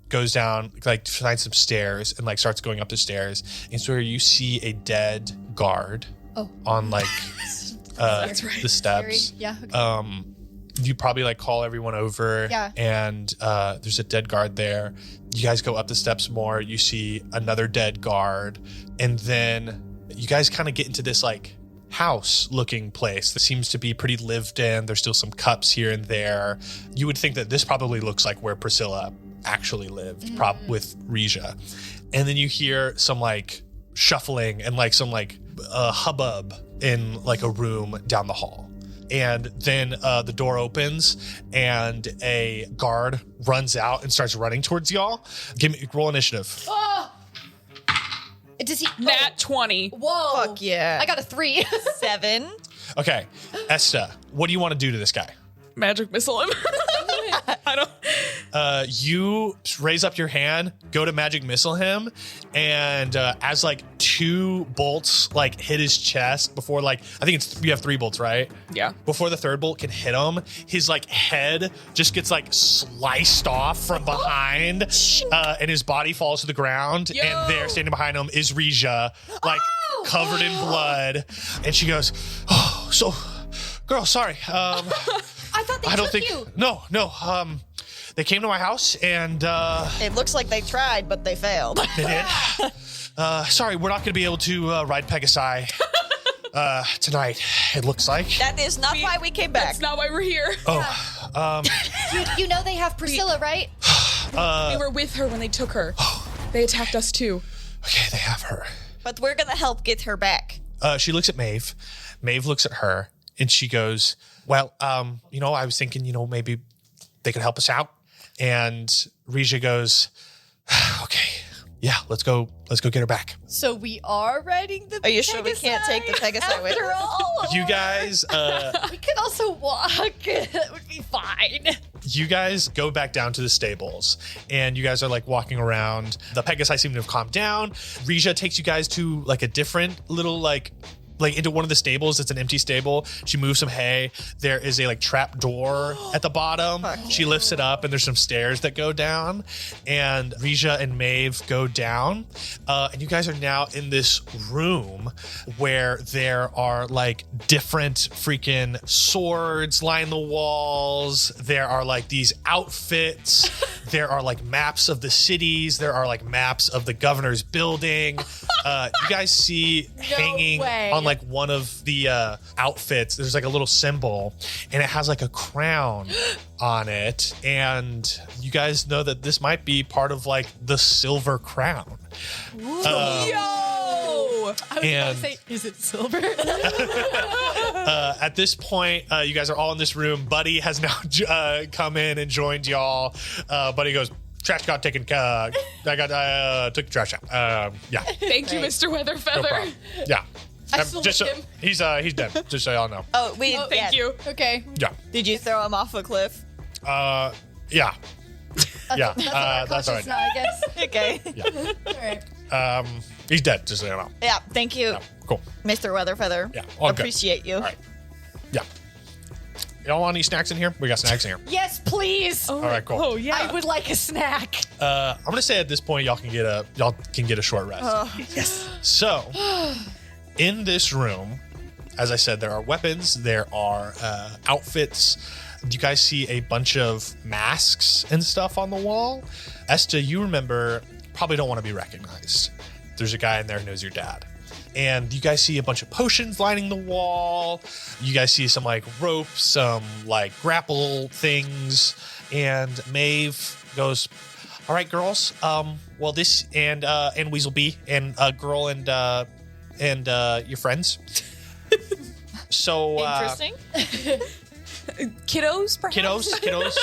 goes down, like finds some stairs and like starts going up the stairs. And Sawyer, you see a dead guard on like the steps. Yeah. Okay. You probably like call everyone over. Yeah. And there's a dead guard there. You guys go up the steps more. You see another dead guard. And then you guys kind of get into this like house looking place that seems to be pretty lived in. There's still some cups here and there. You would think that this probably looks like where Priscilla actually lived, with Regia. And then you hear some like shuffling and like some like hubbub in like a room down the hall. And then the door opens and a guard runs out and starts running towards y'all. Roll initiative. Does he? Nat 20. Whoa! Fuck yeah. I got a 3. 7. Okay, Esta, what do you want to do to this guy? Magic missile him. I don't. You raise up your hand, go to magic missile him, and as like 2 bolts like hit his chest before like I think it's you have 3 bolts, right? Yeah. Before the 3rd bolt can hit him, his like head just gets like sliced off from behind, and his body falls to the ground. Yo. And there, standing behind him, is Rija, like covered in blood, and she goes, "Oh, so, girl, sorry." I thought they I don't took think you. no. They came to my house and It looks like they tried, but they failed. they did. Sorry, we're not going to be able to ride Pegasi tonight. It looks like. That is not why we came back. That's not why we're here. You know they have Priscilla, right? We were with her when they took her. They attacked us too. Okay, they have her. But we're going to help get her back. She looks at Maeve. Maeve looks at her and she goes, "Well, I was thinking, maybe they could help us out." And Rija goes, "Okay, yeah, let's go get her back." So we are riding the. Are you sure we can't take the Pegasi with after us? all? You guys, We could also walk. That would be fine. you guys go back down to the stables and you guys are like walking around. The Pegasi seem to have calmed down. Rija takes you guys to like a different little like into one of the stables. It's an empty stable. She moves some hay. There is a like trap door at the bottom. She lifts it up and there's some stairs that go down, and Rija and Maeve go down, and you guys are now in this room where there are like different freaking swords lining the walls. There are like these outfits. There are like maps of the cities. There are like maps of the governor's building. You guys see hanging way. on like one of the outfits, there's like a little symbol and it has like a crown on it, and you guys know that this might be part of like the silver crown. Yo! I was about And- to say, is it silver? At this point, you guys are all in this room. Buddy has now come in and joined y'all. Buddy goes, "Trash got taken. I took the trash out." Yeah, Thank you, Mr. no Weatherfeather. problem. Yeah. I still Just like so, him. he's dead. Just so y'all know. Oh, Thank you. Okay. Yeah. Did you throw him off a cliff? Yeah. Yeah. That's all right. Now, I guess. Okay. All right. He's dead. Just so you know. Yeah, thank you, Yeah. Cool. Mr. Weatherfeather. Yeah, all good. Appreciate you. All right. Yeah. Y'all want any snacks in here? We got snacks in here. Yes, please. All right, cool. Oh, yeah. I would like a snack. I'm gonna say at this point y'all can get a short rest. Yes. So, in this room, as I said, there are weapons, there are outfits. You guys see a bunch of masks and stuff on the wall. Esta, you remember, probably don't want to be recognized. There's a guy in there who knows your dad. And you guys see a bunch of potions lining the wall. You guys see some like rope, some like grapple things. And Maeve goes, "All right, girls. Well, this and Weezlebee and girl and your friends." So Interesting. Kiddos, perhaps? kiddos,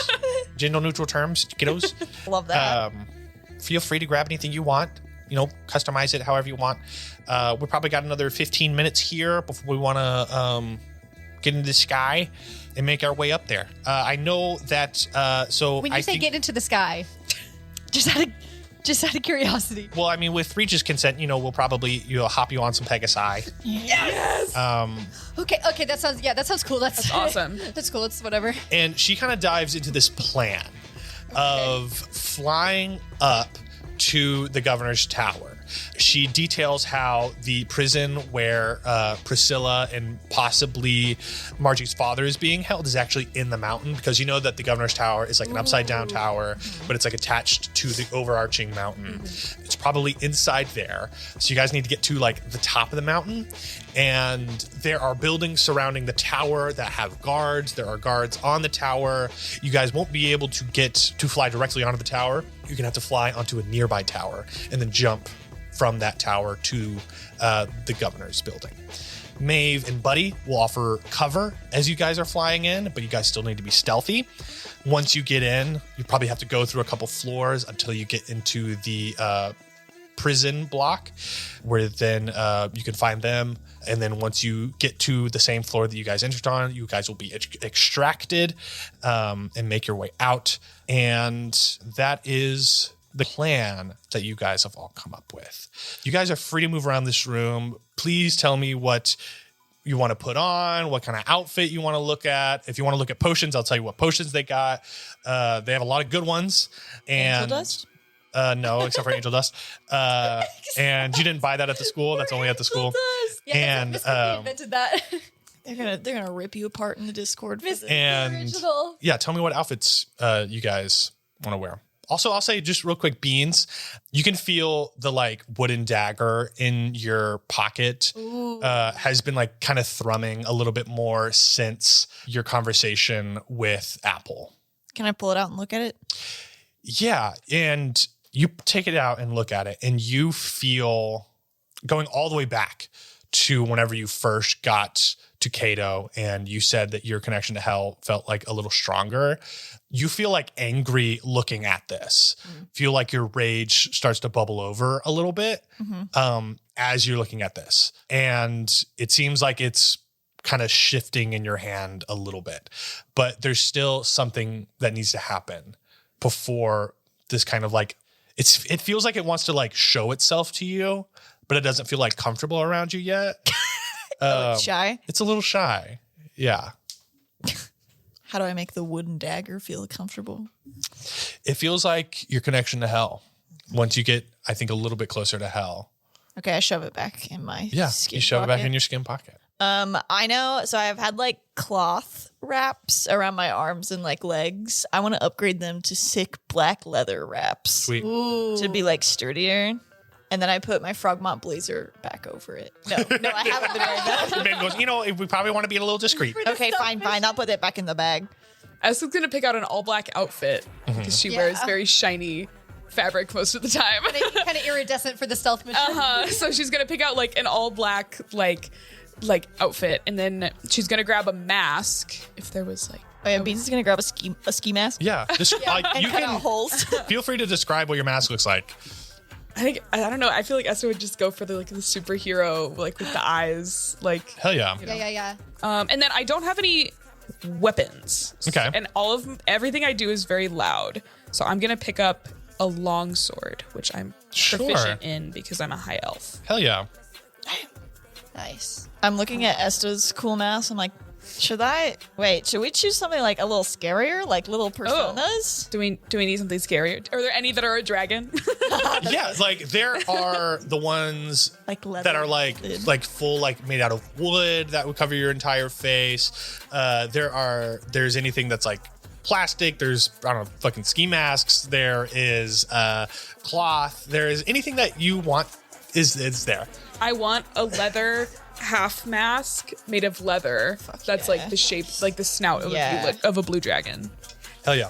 gender neutral terms, kiddos. Love that. Feel free to grab anything you want. Customize it however you want. We probably got another 15 minutes here before we want to get into the sky and make our way up there. I know that. So When you I say think, get into the sky, just out of curiosity. well, I mean, with Reach's consent, we'll probably hop you on some Pegasi. Yes. Okay, that sounds cool. That's awesome. That's cool. It's whatever. And she kind of dives into this plan of flying up to the governor's tower. She details how the prison where Priscilla and possibly Margie's father is being held is actually in the mountain, because you know that the governor's tower is like an upside down tower, but it's like attached to the overarching mountain. It's probably inside there. So you guys need to get to like the top of the mountain, and there are buildings surrounding the tower that have guards. There are guards on the tower. You guys won't be able to fly directly onto the tower. You're gonna have to fly onto a nearby tower and then jump from that tower to the governor's building. Maeve and Buddy will offer cover as you guys are flying in, but you guys still need to be stealthy. Once you get in, you probably have to go through a couple floors until you get into the prison block, where then you can find them. And then once you get to the same floor that you guys entered on, you guys will be extracted and make your way out. And that is the plan that you guys have all come up with. You guys are free to move around this room. Please tell me what you want to put on, what kind of outfit you want to look at. If you want to look at potions, I'll tell you what potions they got. They have a lot of good ones. And Angel dust? No, except for angel dust. And you didn't buy that at the school. That's only at the school. Yeah, And Miss Cookie invented that. They're gonna rip you apart in the Discord. For this. and Original. yeah, tell me what outfits you guys want to wear. Also, I'll say just real quick, Beans, you can feel the like wooden dagger in your pocket has been like kind of thrumming a little bit more since your conversation with Apple. Can I pull it out and look at it? Yeah, and you take it out and look at it, and you feel going all the way back to whenever you first got to Cato, and you said that your connection to hell felt like a little stronger. You feel like angry looking at this. Feel like your rage starts to bubble over a little bit as you're looking at this. And it seems like it's kind of shifting in your hand a little bit. But there's still something that needs to happen before this kind of like, it feels like it wants to like show itself to you, but it doesn't feel like comfortable around you yet. Shy? It's a little shy. Yeah. How do I make the wooden dagger feel comfortable? It feels like your connection to hell. Once you get, I think, a little bit closer to hell. Okay, I shove it back in my skin you shove it back pocket. in your skin pocket. I know. So I've had like cloth wraps around my arms and like legs. I want to upgrade them to sick black leather wraps. Sweet. To be like sturdier. And then I put my Frogmont blazer back over it. No, I haven't been wearing that. Babe goes, you know, we probably want to be a little discreet. Okay, fine. I'll put it back in the bag. Esther's gonna pick out an all black outfit because she wears very shiny fabric most of the time. Kind of iridescent for the stealth mission. So she's gonna pick out like an all black like outfit, and then she's gonna grab a mask if there was like. Oh yeah, Beans is gonna grab a ski mask. Yeah. Like, And you cut out can holes. feel free to describe what your mask looks like. I don't know. I feel like Esther would just go for the superhero, like with the eyes, like. Hell yeah. Yeah. And then I don't have any weapons. Okay. And everything I do is very loud. So I'm gonna pick up a long sword, which I'm proficient in because I'm a high elf. Hell yeah. Nice. I'm looking at Esta's cool mask. I'm like, should we choose something like a little scarier, like little personas? Do we need something scary? Are there any that are a dragon? Yeah, like there are the ones Like leather that are like full, like made out of wood that would cover your entire face. There's anything that's like plastic. There's, I don't know, fucking ski masks. There is cloth. There is anything that you want is there. I want a leather half mask made of leather. That's like the shape, like the snout of a blue dragon. Hell yeah.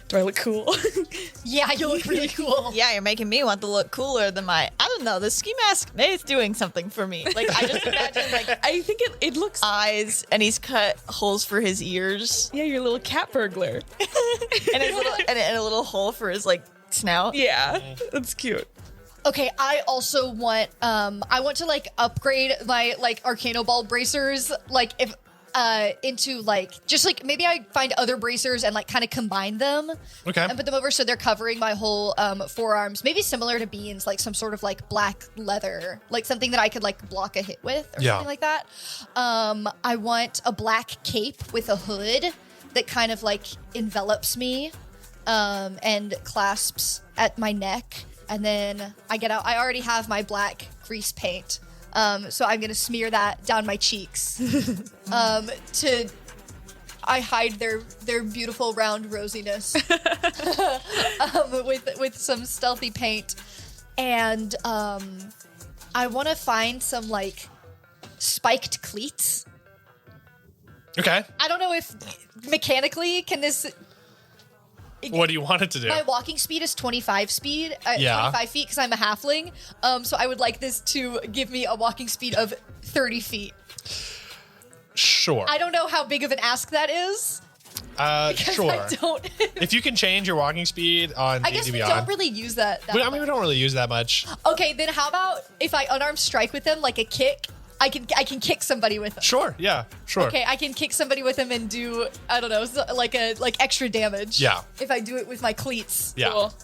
Do I look cool? Yeah, you look really cool. Yeah, you're making me want to look cooler than I don't know, the ski mask, it's doing something for me. Like, I just imagine, like, I think it looks. eyes, and he's cut holes for his ears, Yeah, your little cat burglar. and a little hole for his, like, snout. Yeah, that's cute. Okay, I also want I want to like upgrade my like Arcano Ball bracers, like if into like just like maybe I find other bracers and like kind of combine them. Okay. And put them over so they're covering my whole forearms, maybe similar to Beans, like some sort of like black leather, like something that I could like block a hit with or something like that. I want a black cape with a hood that kind of like envelops me and clasps at my neck. And then I get out. I already have my black grease paint, so I'm gonna smear that down my cheeks I hide their beautiful round rosiness with some stealthy paint, and I want to find some like spiked cleats. Okay. I don't know if mechanically can this. What do you want it to do? My walking speed is 25 speed, Yeah. 25 feet because I'm a halfling. So I would like this to give me a walking speed of 30 feet. Sure. I don't know how big of an ask that is. Sure. I don't. If you can change your walking speed on I guess D&D we Beyond. don't really use that. I mean, we don't really use that much. Okay, then how about if I unarmed strike with them like a kick? I can kick somebody with them. Sure. Yeah. Sure. Okay, I can kick somebody with them and do I don't know like extra damage. Yeah. If I do it with my cleats. Yeah. Cool.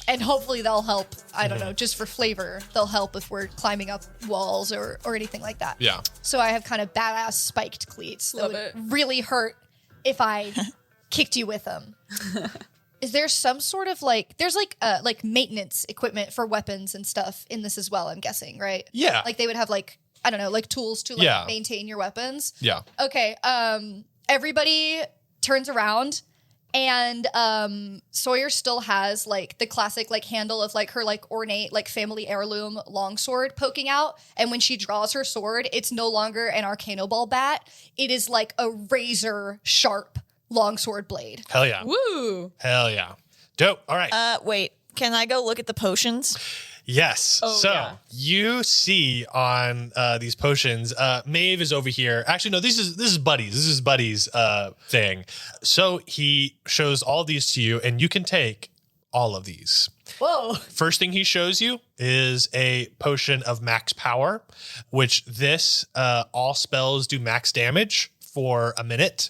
And hopefully they'll help. I don't know, just for flavor, they'll help if we're climbing up walls or anything like that. Yeah. So I have kind of badass spiked cleats that Love would it. really hurt if I kicked you with them. Is there some sort of there's like maintenance equipment for weapons and stuff in this as well, I'm guessing, right? Yeah. Like they would have I don't know, like tools to Yeah. maintain your weapons. Yeah. Okay, everybody turns around and Sawyer still has the classic handle of her ornate family heirloom longsword poking out, and when she draws her sword, it's no longer an Arcanoball bat. It is like a razor sharp longsword blade. Hell yeah. Woo. Hell yeah. Dope. All right. Wait, can I go look at the potions? Yes. Oh, So yeah. you see on these potions, Maeve is over here. Actually, no, this is Buddy's. This is Buddy's thing. So he shows all these to you, and you can take all of these. Whoa. First thing he shows you is a potion of max power, which all spells do max damage for a minute.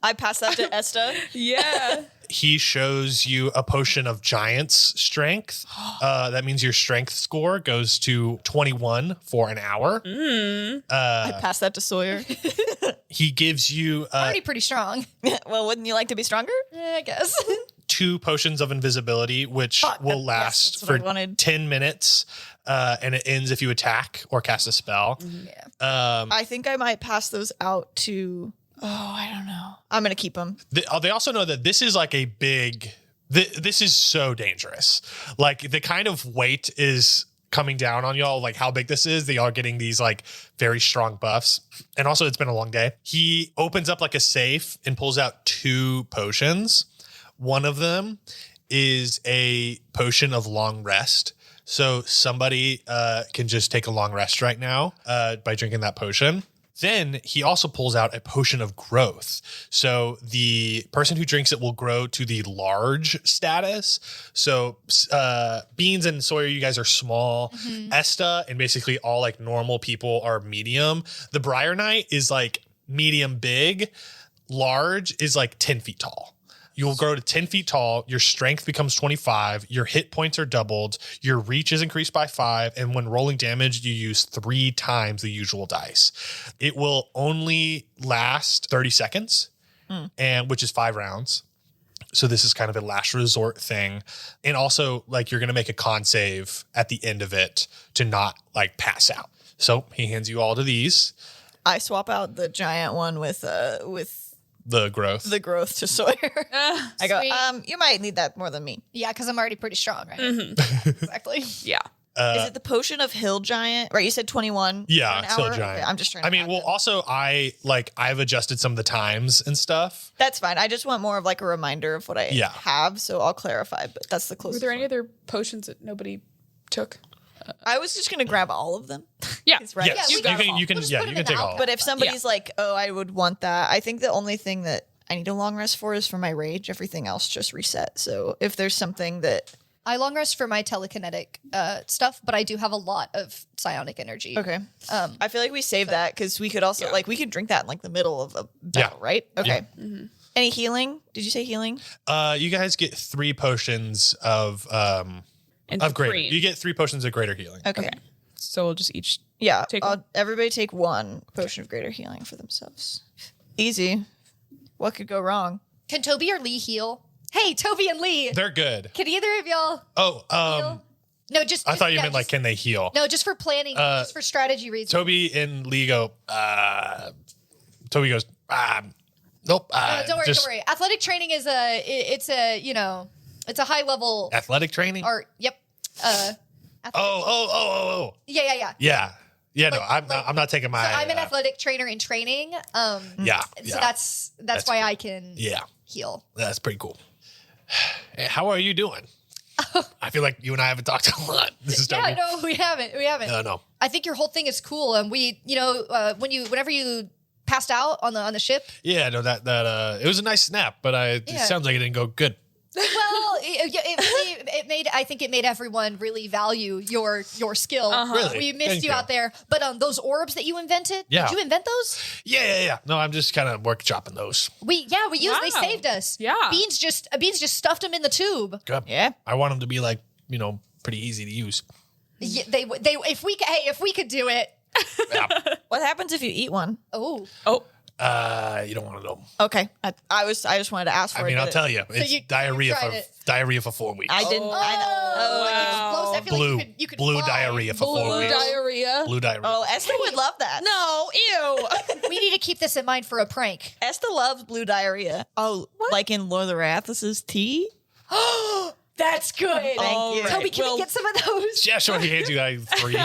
I pass that to Esta. Yeah. He shows you a potion of giant's strength. That means your strength score goes to 21 for an hour. I pass that to Sawyer. He gives you Already pretty strong. Well, wouldn't you like to be stronger? I guess. 2 potions of invisibility, which will yes, last that's what I for wanted. 10 minutes. And it ends if you attack or cast a spell. I think I might pass those out to... Oh, I don't know. I'm going to keep them. They also know that this is like a big... This is so dangerous. Like the kind of weight is coming down on y'all, like how big this is. They are getting these very strong buffs. And also it's been a long day. He opens up a safe and pulls out 2 potions. One of them is a potion of long rest. So somebody can just take a long rest right now by drinking that potion. Then he also pulls out a potion of growth. So the person who drinks it will grow to the large status. So Beans and Sawyer, you guys are small. Esta and basically all normal people are medium. The Briar Knight is medium big. Large is 10 feet tall. You'll grow to 10 feet tall. Your strength becomes 25. Your hit points are doubled. Your reach is increased by 5. And when rolling damage, you use 3 times the usual dice. It will only last 30 seconds, and which is 5 rounds. So this is kind of a last resort thing. And also, you're going to make a con save at the end of it to not, pass out. So he hands you all to these. I swap out the giant one with The growth. the growth to Sawyer. I go, Sweet. you might need that more than me. Yeah, because I'm already pretty strong, right? Exactly. Yeah. Is it the potion of hill giant? Right, you said 21 Yeah, for an it's Hill hour? Giant. Okay, I'm just trying to I mean, have well, it. also I've adjusted some of the times and stuff. That's fine. I just want more of a reminder of what I Yeah. have, so I'll clarify, but that's the Were closest there any one. other potions that nobody took? I was just going to grab all of them. Yeah. It's right. Yes, we you got can. them all. You can. We'll just Yeah, put you them can in take the all. But if somebody's like, oh, I would want that, I think the only thing that I need a long rest for is for my rage. Everything else just reset. So if there's something that... I long rest for my telekinetic stuff, but I do have a lot of psionic energy. Okay. I feel like we save that because we could also, we could drink that in the middle of a battle, Yeah. right? Okay. Any healing? Did you say healing? You guys get 3 potions of And greater. 3. You get 3 potions of greater healing. Okay. So we'll just each. Yeah. Take one. Everybody take 1 potion of greater healing for themselves. Easy. What could go wrong? Can Toby or Lee heal? Hey, Toby and Lee. They're good. Can either of y'all Oh, heal? No, just. I thought you yeah, meant just- can they heal? No, just for planning, just for strategy reasons. Toby and Lee go. Toby goes. Nope. Don't worry. Athletic training is it's a high level Athletic training. art. Yep. Oh. Yeah. Yeah. No, I'm not taking my. So I'm an athletic trainer in training. Yeah. So that's why I can Yeah. heal. That's pretty cool. Hey, how are you doing? I feel like you and I haven't talked a lot. This is Yeah, no, we haven't. no. I think your whole thing is cool, and whenever you passed out on the ship. Yeah, no, that it was a nice snap, but it sounds like it didn't go good. Well, it made everyone really value your skill. Really? We missed Thank you you. out there. But those orbs that you invented, Yeah. did you invent those? Yeah. No, I'm just kind of workshopping those. We used. They Wow. saved us. Yeah. Beans just stuffed them in the tube. Good. Yeah. I want them to be like, pretty easy to use. Yeah, they if we could do it. Yeah. What happens if you eat one? Oh, You don't want to know. Okay. I just wanted to ask for I mean, it. I'll tell you, it's you diarrhea tried for 4 weeks. I didn't. I know. wow. I feel Blue, like you could blue fly. diarrhea for 4 Blue weeks. diarrhea. Blue diarrhea. Oh, Esther would love that. No, ew. We need to keep this in mind for a prank. Esther loves blue diarrhea. Oh, like in Lord of the Rathus's tea? That's good. Thank you. Toby, can we get some of those? Yeah, sure. He hands you like 3.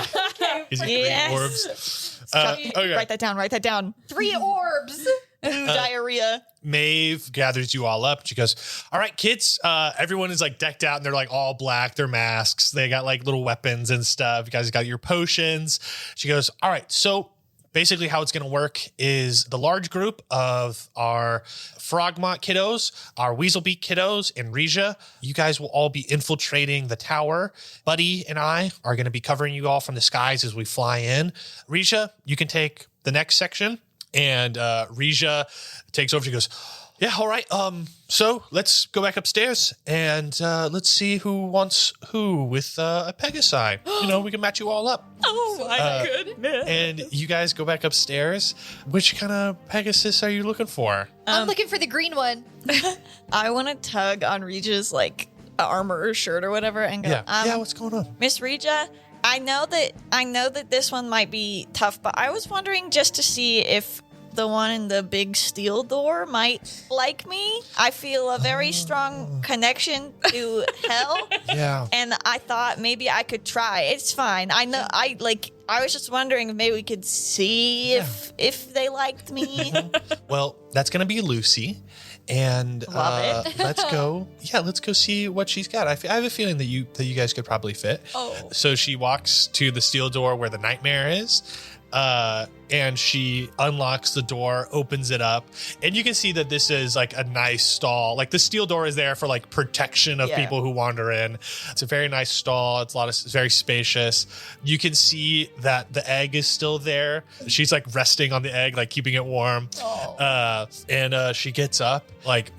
Is it Yes. 3 orbs? Okay. Write that down. Write that down. 3 orbs. Blue diarrhea. Maeve gathers you all up. She goes, all right, kids, everyone is like decked out and they're like all black. They're masks. They got like little weapons and stuff. You guys got your potions. She goes, all right, so basically how it's going to work is the large group of our Frogmont kiddos, our Weezlebee kiddos, and Regia, you guys will all be infiltrating the tower. Buddy and I are going to be covering you all from the skies as we fly in. Regia, you can take the next section. And Regia takes over. She goes, yeah, all right. So let's go back upstairs and let's see who wants who with a Pegasi. We can match you all up. Oh my goodness. And you guys go back upstairs. Which kind of Pegasus are you looking for? I'm looking for the green one. I want to tug on Regia's like armor or shirt or whatever and go, Yeah. What's going on? Miss Regia, I know that this one might be tough, but I was wondering just to see if the one in the big steel door might like me. I feel a very strong connection to hell. Yeah. And I thought maybe I could try. It's fine. I know I was just wondering if maybe we could see if they liked me. Well, that's going to be Lucy. And Love it. let's go. Yeah, let's go see what she's got. I have a feeling that you guys could probably fit. Oh. So she walks to the steel door where the nightmare is. And she unlocks the door, opens it up, and you can see that this is like a nice stall. Like the steel door is there for like protection of people who wander in. It's a very nice stall. It's very spacious. You can see that the egg is still there. She's like resting on the egg, like keeping it warm. And she gets up, like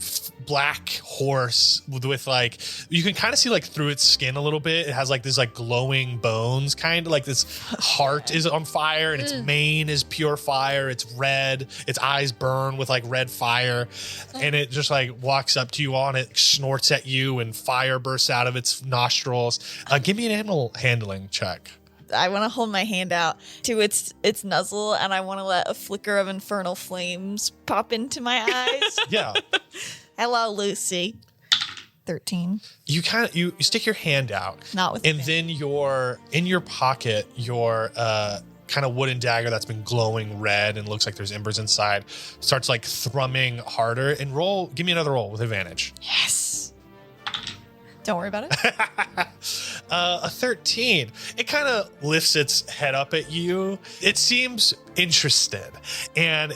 black horse with like, you can kind of see like through its skin a little bit. It has like this like glowing bones, kind of like this heart is on fire and its mane is pure fire. It's red. Its eyes burn with like red fire. And it just like walks up to you all and it snorts at you and fire bursts out of its nostrils. Give me an animal handling check. I want to hold my hand out to its nuzzle, and I want to let a flicker of infernal flames pop into my eyes. Yeah. Hello, Lucy. 13. You stick your hand out. Not with and me. then in your pocket, your kind of wooden dagger that's been glowing red and looks like there's embers inside starts like thrumming harder. And give me another roll with advantage. Yes. Don't worry about it. A 13. It kind of lifts its head up at you. It seems interested, and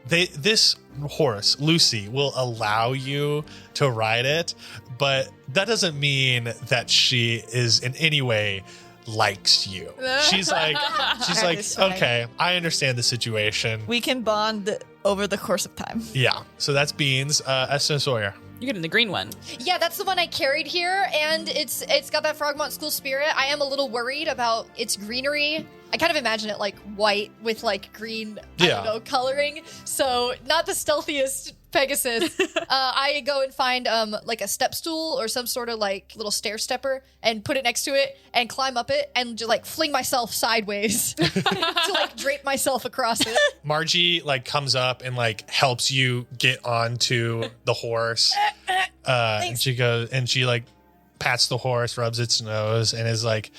this horse, Lucy, will allow you to ride it, but that doesn't mean that she is in any way likes you. She's like, That's fine. okay, I understand the situation. We can bond over the course of time. Yeah. So that's Beans. Esther Sawyer. You're getting the green one. Yeah, that's the one I carried here, and it's got that Frogmont School spirit. I am a little worried about its greenery. I kind of imagine it like white with like green, I don't know, coloring. So not the stealthiest Pegasus. I go and find like a step stool or some sort of like little stair stepper and put it next to it and climb up it and just like fling myself sideways to like drape myself across it. Margie like comes up and like helps you get onto the horse. And she like pats the horse, rubs its nose, and is like,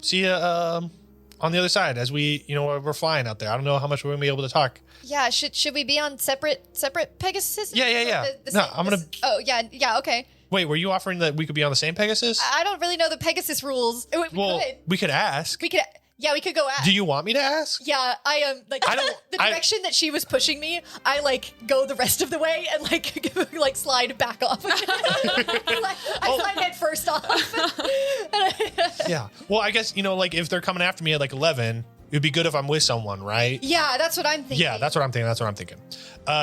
see ya on the other side as we're flying out there. I don't know how much we're gonna be able to talk. Yeah, should we be on separate Pegasus? Yeah. No, I'm gonna. Oh yeah, okay. Wait, were you offering that we could be on the same Pegasus? I don't really know the Pegasus rules. We could ask. We could go ask. Do you want me to ask? Yeah, I am like I don't- the direction that she was pushing me. I like go the rest of the way and like slide back off. I slide head first off. Yeah. Well, I guess like if they're coming after me at like 11, it'd be good if I'm with someone, right? Yeah, that's what I'm thinking. Yeah, that's what I'm thinking.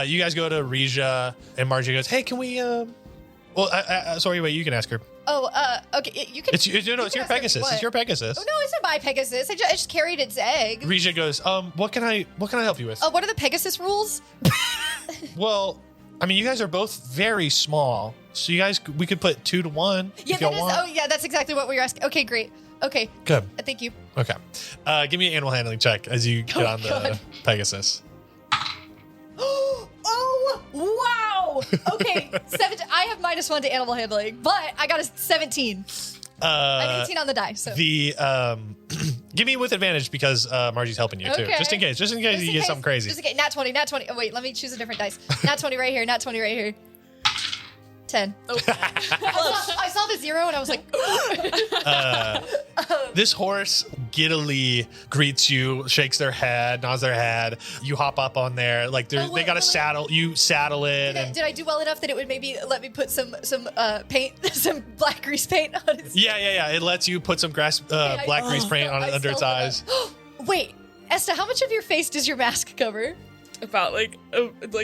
You guys go to Regia, and Margie goes, "Hey, can we?" Well, sorry, wait. You can ask her. Oh, okay. You can. It's your ask her Pegasus. what? It's your Pegasus. Oh no, it's not my Pegasus. I just carried its egg. Regia goes, What can I help you with? What are the Pegasus rules? Well, I mean, you guys are both very small, so we could put 2 to 1 Yeah, if y'all want. Oh yeah, that's exactly what we were asking. Okay, great. Okay, Good. thank you. Okay. Give me an animal handling check as you get on the God. Pegasus. Oh wow. Okay, 17. I have -1 to animal handling, but I got a 17. I'm 18 on the die. So Give me with advantage because Margie's helping you too. Okay. Just in case you get something crazy. Just in case. Nat 20. Oh wait, let me choose a different dice. Nat 20 right here. Nat 20 right here. 10. Oh. I saw the 0 and I was like, This horse giddily greets you, shakes their head, nods their head. You hop up on there, like they got a really? saddle. You saddle it. did I do well enough that it would maybe let me put some paint, some black grease paint on it? Yeah. It lets you put some black grease paint on it under its eyes. Wait, Esta, how much of your face does your mask cover? About it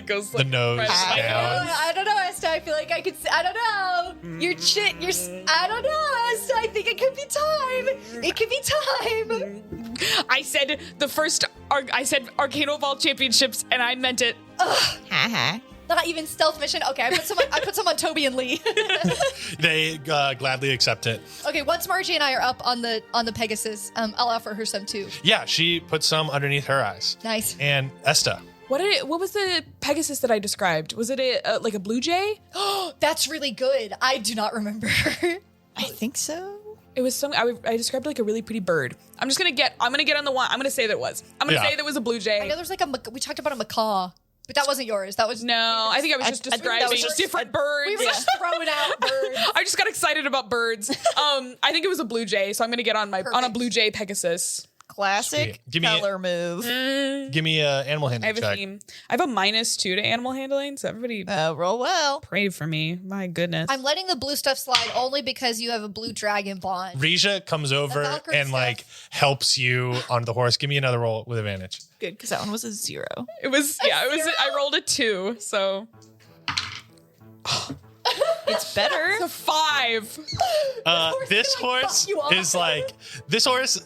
goes like The nose right up my down. nose. I don't know, Esta. I feel like I could. I don't know. Your chin. I don't know, Esta. I think it could be time. It could be time. I said I said Arcano Ball Championships, and I meant it. Not even stealth mission. Okay, I put some on Toby and Lee. They gladly accept it. Okay, once Margie and I are up on the Pegasus, I'll offer her some too. Yeah, she puts some underneath her eyes. Nice. And Esta. What was the Pegasus that I described? Was it like a blue jay? That's really good. I do not remember. I think so. It was some. I described like a really pretty bird. I'm gonna get on the one. I'm gonna say that it was. I'm gonna say that it was a blue I jay. know there's like we talked about a macaw, but that wasn't yours. That was No, I think I was just I think that describing was just different birds. We were just throwing out birds. I just got excited about birds. I think it was a blue jay, so I'm gonna get on a Perfect. blue jay Pegasus. Classic Sweet. Give me- color move. Give me an animal I handling have a check. theme. I have a -2 to animal handling, so everybody Roll well. pray for me. My goodness. I'm letting the blue stuff slide only because you have a blue dragon bond. Regia comes over Valkyrie and stuff. helps you on the horse. Give me another roll with advantage. Good, because that one was a 0. It was I rolled a 2, so It's better. it's a 5. This horse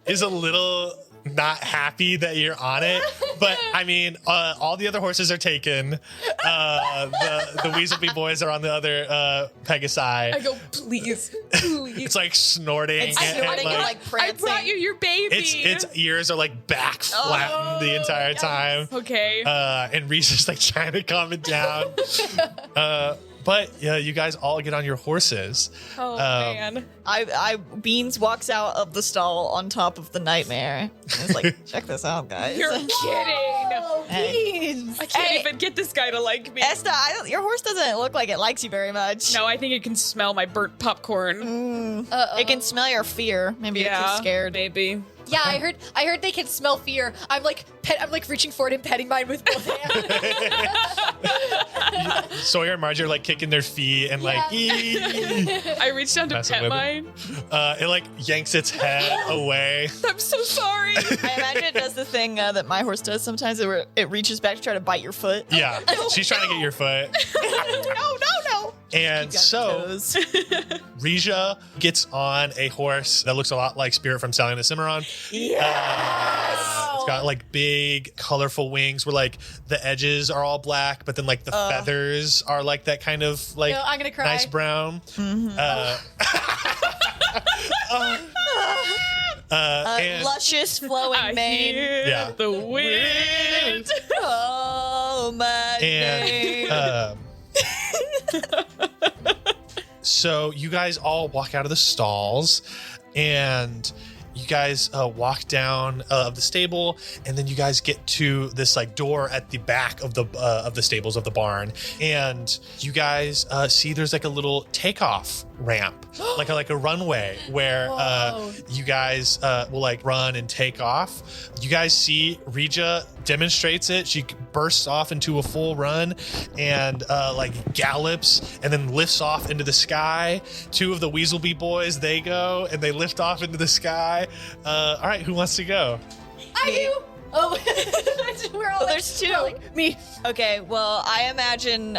is a little not happy that you're on it, but I mean, all the other horses are taken. The Weezlebee boys are on the other Pegasi. I go, please. It's like snorting. It's snorting and like I prancing. brought you your baby. its ears are like back flattened the entire time. Okay. And Reese is like trying to calm it down. But yeah, you guys all get on your horses. Oh man. Beans walks out of the stall on top of the nightmare. It's like, check this out, guys. You're kidding. Oh, beans. I can't even get this guy to like me. Esta, your horse doesn't look like it likes you very much. No, I think it can smell my burnt popcorn. It can smell your fear. Maybe you're too scared. Maybe. Yeah, I heard they can smell fear. I'm like reaching forward and petting mine with both hands. Sawyer and Margie are like kicking their feet and like, "Ee." I reached down to Messing pet with mine. It like yanks its head away. I'm so sorry. I imagine it does the thing that my horse does sometimes where it reaches back to try to bite your foot. Yeah, she's trying to get your foot. No. And so Toes. Regia gets on a horse that looks a lot like Spirit from Sailing the Cimarron. It's got like big, colorful wings where like the edges are all black, but then like the feathers are like that kind of like No, I'm gonna cry. nice brown. And Luscious flowing mane. Yeah. The wind. Oh my And God. so you guys all walk out of the stalls, and you guys walk down of the stable, and then you guys get to this like door at the back of the stables of the barn, and you guys see there's like a little takeoff ramp, like a runway where you guys will like run and take off. You guys see Regia demonstrates it. She bursts off into a full run and like gallops and then lifts off into the sky. Two of the Weezlebee boys, they go and they lift off into the sky. All right, who wants to go? I do. Oh, we're all. Well, there's two. Me. Okay, well, I imagine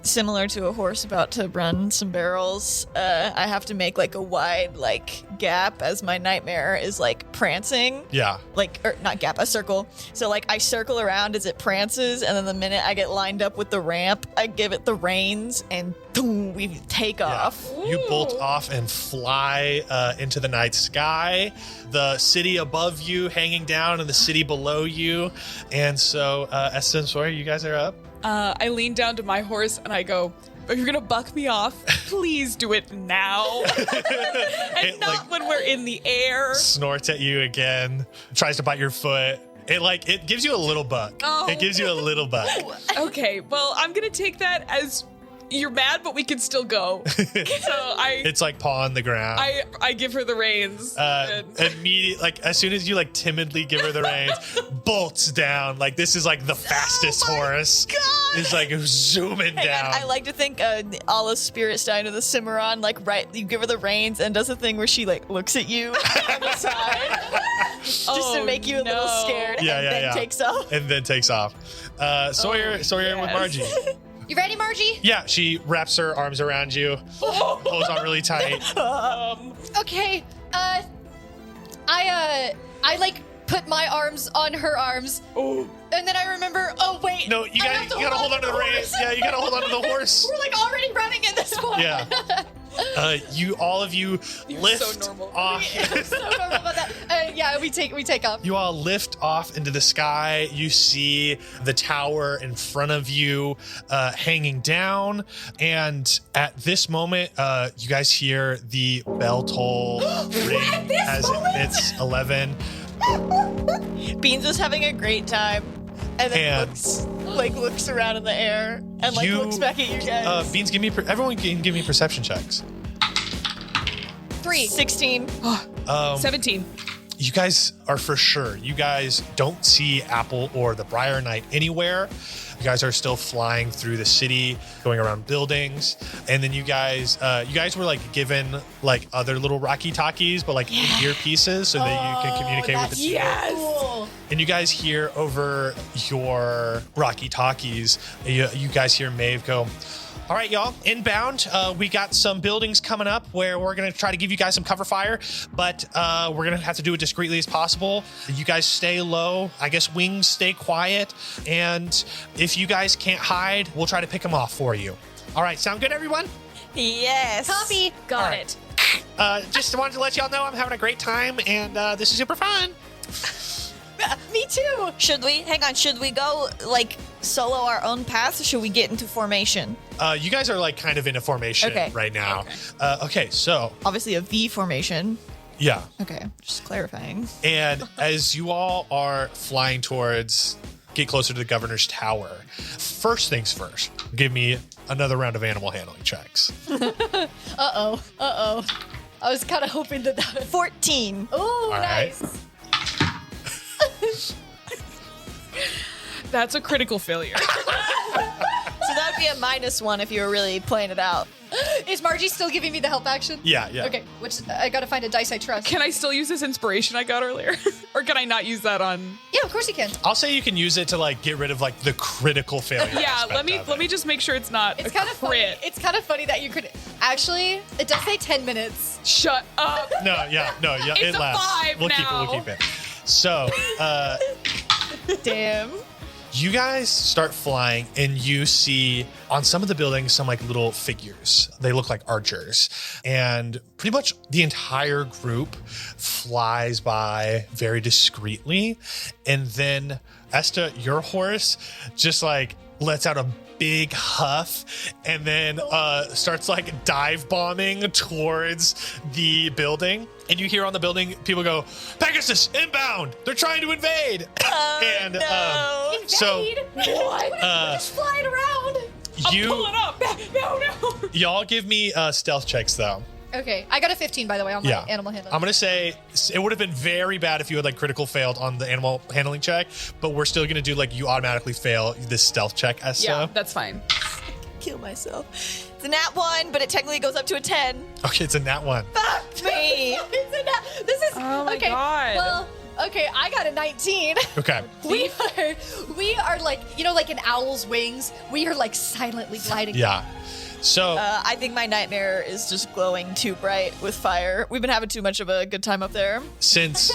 similar to a horse about to run some barrels, I have to make like a wide like gap as my nightmare is like prancing. Yeah. Like, or not gap, a circle. So like I circle around as it prances, and then the minute I get lined up with the ramp, I give it the reins, and boom, we take off. You bolt off and fly into the night sky. The city above you hanging down and the city below you. And so, Esther and Sawyer, you guys are up. I lean down to my horse and I go, if you're gonna buck me off, please do it now. And It, not like, when we're in the air. Snorts at you again, tries to bite your foot. It gives you a little buck. Oh. It gives you a little buck. Okay, well, I'm gonna take that as you're mad, but we can still go. So It's like paw on the ground. I give her the reins. and- Immediate, like as soon as you like timidly give her the reins, bolts down. Like this is like the fastest horse. God. It's like zooming Hey, down. I like to think Allah's spirit stein of the Cimarron, like right, you give her the reins and does a thing where she like looks at you on the side, just to make you a little scared, Yeah, and yeah, then yeah. takes off. and then takes off. Sawyer with yes. Margie. You ready, Margie? Yeah, she wraps her arms around you, pulls on really tight. Okay. I like put my arms on her arms. Oh. And then I remember, oh wait. No, you I gotta have to hold on to the reins. Yeah, you gotta hold on to the horse. We're like already running at this point. Yeah. All of you lift so normal. off. So normal about that. Yeah, we take off. You all lift off into the sky. You see the tower in front of you hanging down. And at this moment, you guys hear the bell toll ring as it hits 11. Beans was having a great time, and then And- looks around in the air and like looks back at you guys. Beans, everyone can give me perception checks. 16. 17. You guys are for sure. You guys don't see Apple or the Briar Knight anywhere. You guys are still flying through the city, going around buildings, and then you guys were like given like other little walkie-talkies, but like earpieces, so that you can communicate with the team. Yes. Cool. And you guys hear over your walkie-talkies, you guys hear Maeve go, "All right, y'all, inbound. We got some buildings coming up where we're going to try to give you guys some cover fire, but we're going to have to do it discreetly as possible. You guys stay low. I guess wings stay quiet. And if you guys can't hide, we'll try to pick them off for you. All right, sound good, everyone? Yes. Copy. Got All right. it. Just wanted to let y'all know I'm having a great time, and this is super fun. Me too. Should we go like solo our own paths, or should we get into formation? You guys are like kind of in a formation Okay. right now. Okay, so Obviously a V formation. yeah. Okay, just clarifying. And as you all are flying towards, get closer to the governor's tower, first things first, give me another round of animal handling checks. Uh-oh. I was kind of hoping that 14. Oh, right. nice. That's a critical failure. So that would be a -1 if you were really playing it out. Is Margie still giving me the help action? Yeah. Okay, which I gotta find a dice I trust. Can I still use this inspiration I got earlier? Or can I not use that on... Yeah, of course you can. I'll say you can use it to like get rid of like the critical failure. Yeah, aspect let of me it. just make sure it's not It's a kind of funny. crit. It's kind of funny that you could actually. It does say 10 minutes. Shut up. No, yeah, It's it a lasts. 5 We'll now. keep it. So, Damn. you guys start flying and you see on some of the buildings some like little figures. They look like archers. And pretty much the entire group flies by very discreetly. And then Esta, your horse, just like lets out a big huff and then starts like dive bombing towards the building. And you hear on the building people go, Pegasus inbound, they're trying to invade. And no. so What? Just flying around. I'm pulling up. No. y'all give me stealth checks though. Okay, I got a 15 by the way on my animal handling. I'm gonna say it would have been very bad if you had like critical failed on the animal handling check, but we're still gonna do like you automatically fail this stealth check as Yeah, so. that's fine. Kill myself. It's a nat 1, but it technically goes up to a 10. Okay, it's a nat 1. Fuck me. This is Oh my okay. God. Well, okay, I got a 19. Okay. We are like, you know, like an owl's wings. We are like silently gliding. Yeah. So I think my nightmare is just glowing too bright with fire. We've been having too much of a good time up there. since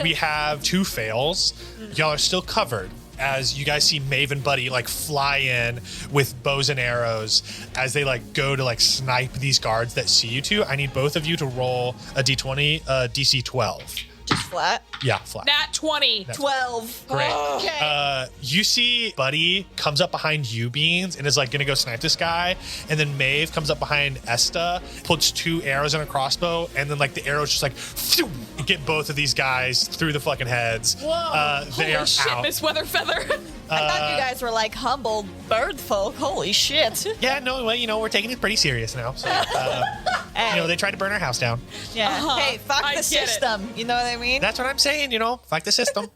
we have 2 fails, y'all are still covered. As you guys see Maeve and Buddy like fly in with bows and arrows as they like go to like snipe these guards that see you two. I need both of you to roll a d20, DC 12. Just flat. Yeah, flat. Nat 20. 12. Great. Okay. You see Buddy comes up behind you, Beans, and is like gonna go snipe this guy. And then Maeve comes up behind Esta, puts 2 arrows in a crossbow, and then like the arrows just like phew, get both of these guys through the fucking heads. Whoa. They Holy are shit, out. Miss Weatherfeather. I thought you guys were like humble bird folk. Holy shit. Yeah, no, well, you know, we're taking it pretty serious now. So, Hey. you know, they tried to burn our house down. Yeah. Uh-huh. Hey, fuck I the get it. system. You know what I mean? That's what I'm saying, you know, fuck the system.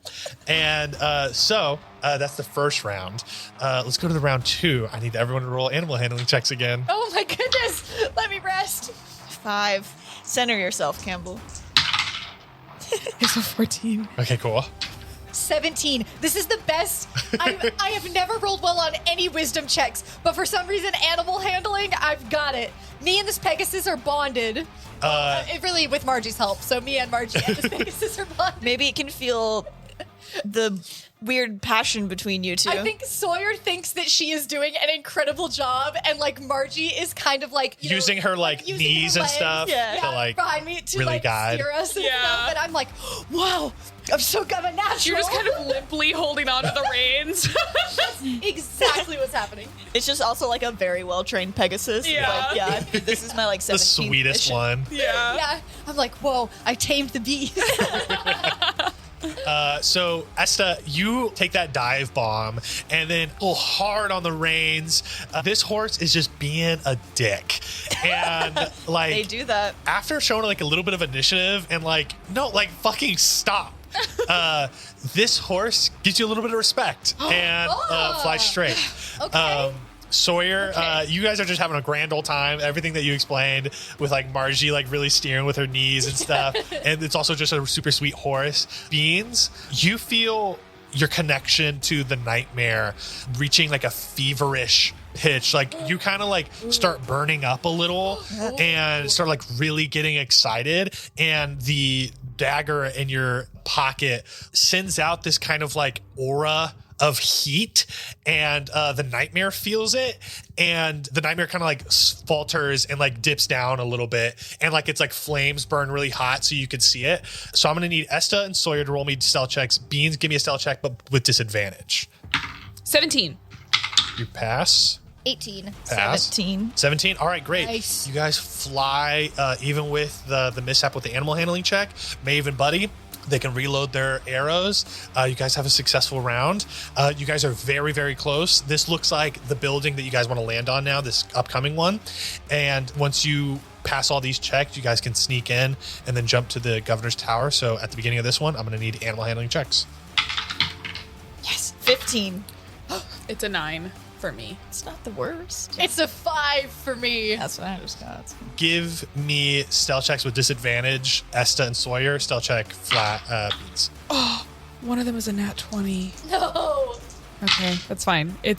And so that's the first round. Let's go to the round 2. I need everyone to roll animal handling checks again. Oh my goodness. Let me rest. 5. Center yourself, Campbell. It's a 14. Okay, cool. 17. This is the best. I have never rolled well on any wisdom checks, but for some reason, animal handling, I've got it. Me and this Pegasus are bonded. It really, with Margie's help. So me and Margie and this Pegasus are bonded. Maybe it can feel the weird passion between you two. I think Sawyer thinks that she is doing an incredible job, and like Margie is kind of like Using her like using knees her and legs, stuff Yeah. to like behind me to really like guide. steer us and Yeah. stuff. And I'm like, wow, I'm so good at natural. You're just kind of limply holding onto the reins. exactly what's happening. It's just also like a very well trained Pegasus. Yeah. Like, yeah. This is my like 17th the sweetest mission. one. Yeah. Yeah, I'm like, whoa, I tamed the beast. So Esta, you take that dive bomb and then pull hard on the reins. This horse is just being a dick, and like They do that. after showing like a little bit of initiative and like no, like fucking stop. This horse gives you a little bit of respect and fly straight. Okay. Sawyer, you guys are just having a grand old time. Everything that you explained with like Margie like really steering with her knees and stuff. And it's also just a super sweet horse. Beans, you feel your connection to the nightmare reaching like a feverish pitch. Like you kind of like start burning up a little and start like really getting excited. And the dagger in your pocket sends out this kind of like aura of heat, and the nightmare feels it, and the nightmare kind of like falters and like dips down a little bit, and like it's like flames burn really hot so you can see it. So I'm gonna need Esta and Sawyer to roll me stealth checks. Beans, give me a stealth check but with disadvantage. 17. You pass. 18. Pass. 17. All right, great. Nice. You guys fly even with the mishap with the animal handling check. Maeve and Buddy, they can reload their arrows. You guys have a successful round. You guys are very, very close. This looks like the building that you guys want to land on now, this upcoming one. And once you pass all these checks, you guys can sneak in and then jump to the governor's tower. So at the beginning of this one, I'm going to need animal handling checks. Yes. 15. It's a 9 for me. It's not the worst. It's a 5 for me. That's what I just got. Give me stealth checks with disadvantage. Esta and Sawyer, stealth check flat beats. One of them is a nat 20. No. Okay, that's fine. I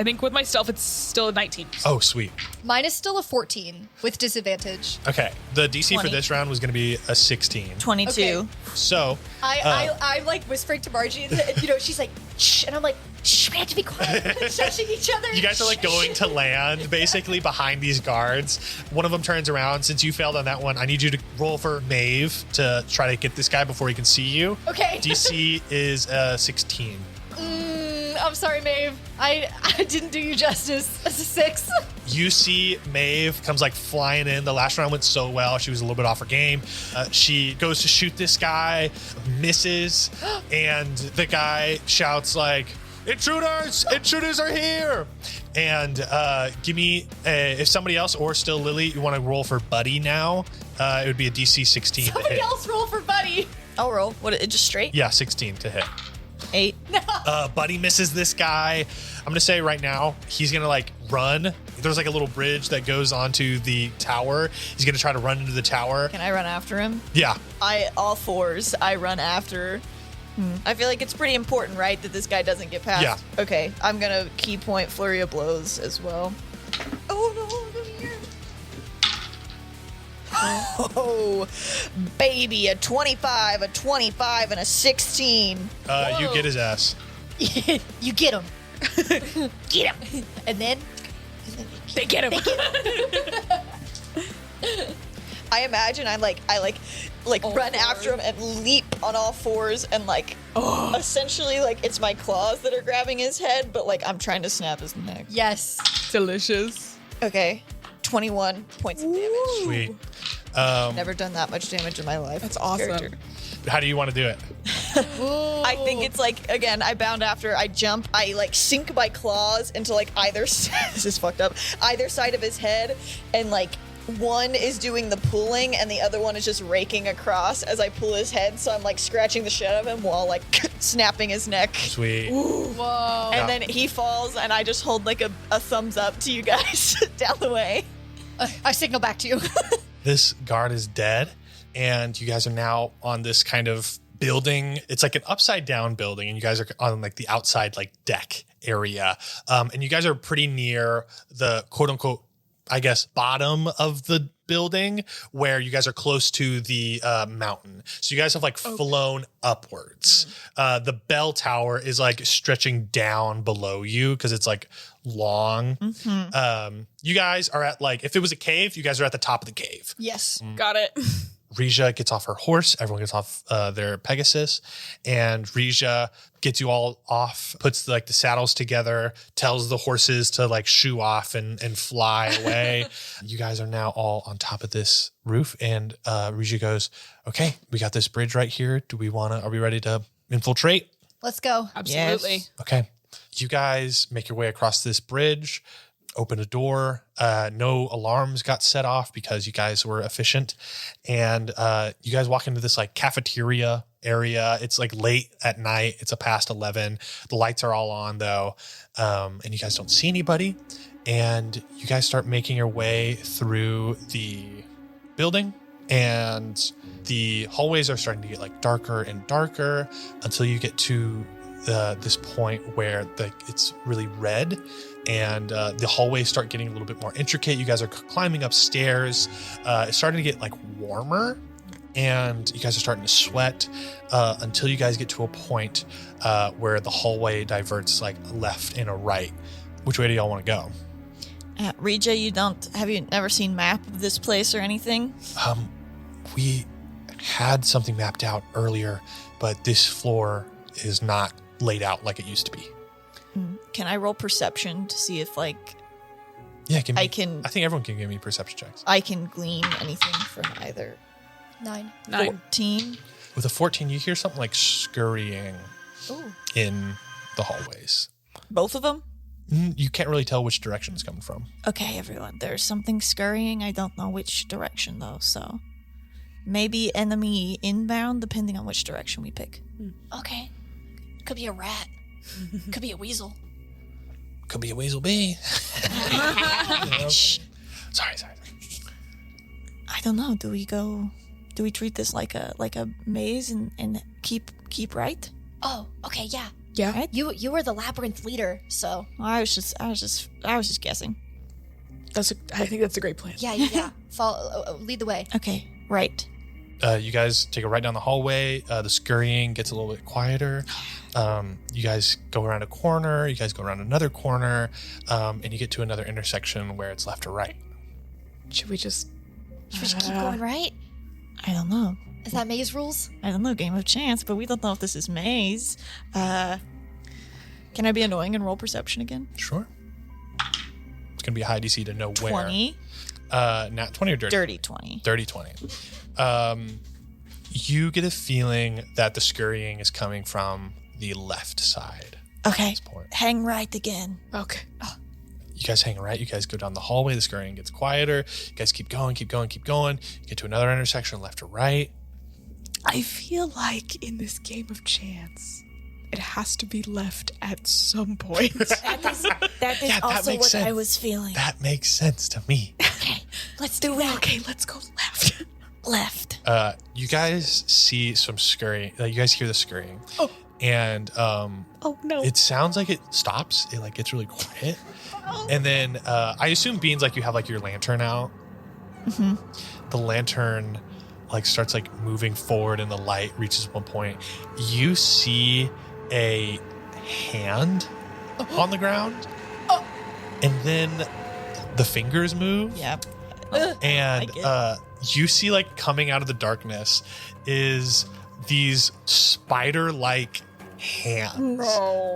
think with my stealth, it's still a 19. Oh, sweet. Mine is still a 14 with disadvantage. Okay, the DC for 20. this round was going to be a 16. 22. Okay. So, I'm like whispering to Margie, and you know, she's like, shh, and I'm like, shh, we have to be quiet, shushing each other. you guys are like going to land basically behind these guards. One of them turns around. Since you failed on that one, I need you to roll for Maeve to try to get this guy before he can see you. Okay. DC is 16. I'm sorry, Maeve. I didn't do you justice. That's a 6. You see Maeve comes like flying in. The last round went so well. She was a little bit off her game. She goes to shoot this guy, misses, and the guy shouts like, "Intruders! Intruders are here!" And give me, if somebody else or still Lily, you want to roll for Buddy now, it would be a DC 16 to Somebody hit. else roll for Buddy. I'll roll. What? It just straight? Yeah, 16 to hit. 8. Buddy misses this guy. I'm going to say right now, he's going to like run. There's like a little bridge that goes onto the tower. He's going to try to run into the tower. Can I run after him? Yeah. All fours. I run after. I feel like it's pretty important, right, that this guy doesn't get past. Yeah. Okay, I'm gonna key point flurry of blows as well. Oh no, come here. Oh, baby, a 25, a 25, and a 16. You get his ass. You get him. Get him. And then They get him. I imagine I run after him and leap on all fours and essentially like it's my claws that are grabbing his head, but like I'm trying to snap his neck. yes. Delicious. Okay, 21 points of damage. Sweet. Never done that much damage in my life. That's awesome. Character. How do you want to do it? I think it's like, again, I bound after, I jump, I like sink my claws into like either this is fucked up, either side of his head, and like one is doing the pulling and the other one is just raking across as I pull his head, so I'm like scratching the shit out of him while like snapping his neck. Sweet. Whoa. And then he falls and I just hold like a thumbs up to you guys down the way. I signal back to you. This guard is dead, and you guys are now on this kind of building. It's like an upside down building, and you guys are on like the outside like deck area. And you guys are pretty near the quote unquote, I guess, bottom of the building, where you guys are close to the mountain. So you guys have like flown upwards. The bell tower is like stretching down below you because it's like long. You guys are at like, if it was a cave, you guys are at the top of the cave. Yes. Got it. Rija gets off her horse. Everyone gets off their Pegasus, and Rija gets you all off, puts like the saddles together, tells the horses to like shoo off and fly away. You guys are now all on top of this roof, and Rija goes, "Okay, we got this bridge right here. Are we ready to infiltrate?" Let's go. Absolutely. Yes. Okay. You guys make your way across this bridge, open a door. No alarms got set off because you guys were efficient. And you guys walk into this like cafeteria area. It's like late at night. It's past 11. The lights are all on though. And you guys don't see anybody. And you guys start making your way through the building, and the hallways are starting to get like darker and darker until you get to this point where it's really red, and the hallways start getting a little bit more intricate. You guys are climbing upstairs. It's starting to get like warmer, and you guys are starting to sweat until you guys get to a point where the hallway diverts like a left and a right. Which way do y'all want to go? Rija, have you never seen map of this place or anything? We had something mapped out earlier, but this floor is not laid out like it used to be. Can I roll perception to see if like Yeah, I can- I think everyone can give me perception checks. I can glean anything from either? 9. 14. With a 14, you hear something like scurrying Ooh. in the hallways. Both of them? You can't really tell which direction it's coming from. Okay, everyone. There's something scurrying. I don't know which direction though, so maybe enemy inbound, depending on which direction we pick. Okay. Could be a rat. Could be a weasel. Could be a Weezlebee. Shh. Sorry. I don't know. Do we treat this like a maze and keep right? Oh, okay, yeah. Yeah. Right? You were the labyrinth leader, so I was just guessing. I think that's a great plan. yeah. Follow, lead the way. Okay, right. You guys take a right down the hallway. The scurrying gets a little bit quieter. You guys go around a corner. You guys go around another corner. And you get to another intersection where it's left or right. Should we just Should we just keep going right? I don't know. Is that maze rules? I don't know. Game of chance, but we don't know if this is maze. Can I be annoying and roll perception again? Sure. It's going to be a high DC to know where. 20. Not 20 or dirty? Dirty 20. Dirty 20. You get a feeling that the scurrying is coming from the left side. Okay. Point. Hang right again. Okay. You guys hang right. You guys go down the hallway. The scurrying gets quieter. You guys keep going, keep going, keep going. You get to another intersection, left or right. I feel like in this game of chance, it has to be left at some point. That is also what I was feeling. That makes sense to me. Okay, let's do that. Okay, let's go left. Left. You guys see some scurrying. You guys hear the scurrying. Oh. And Oh no. it sounds like it stops. It like gets really quiet. And then I assume Beans, like you have like your lantern out. Mm-hmm. The lantern like starts like moving forward and the light reaches one point. You see a hand on the ground. And then the fingers move. Yep. And I you see like coming out of the darkness is these spider-like hands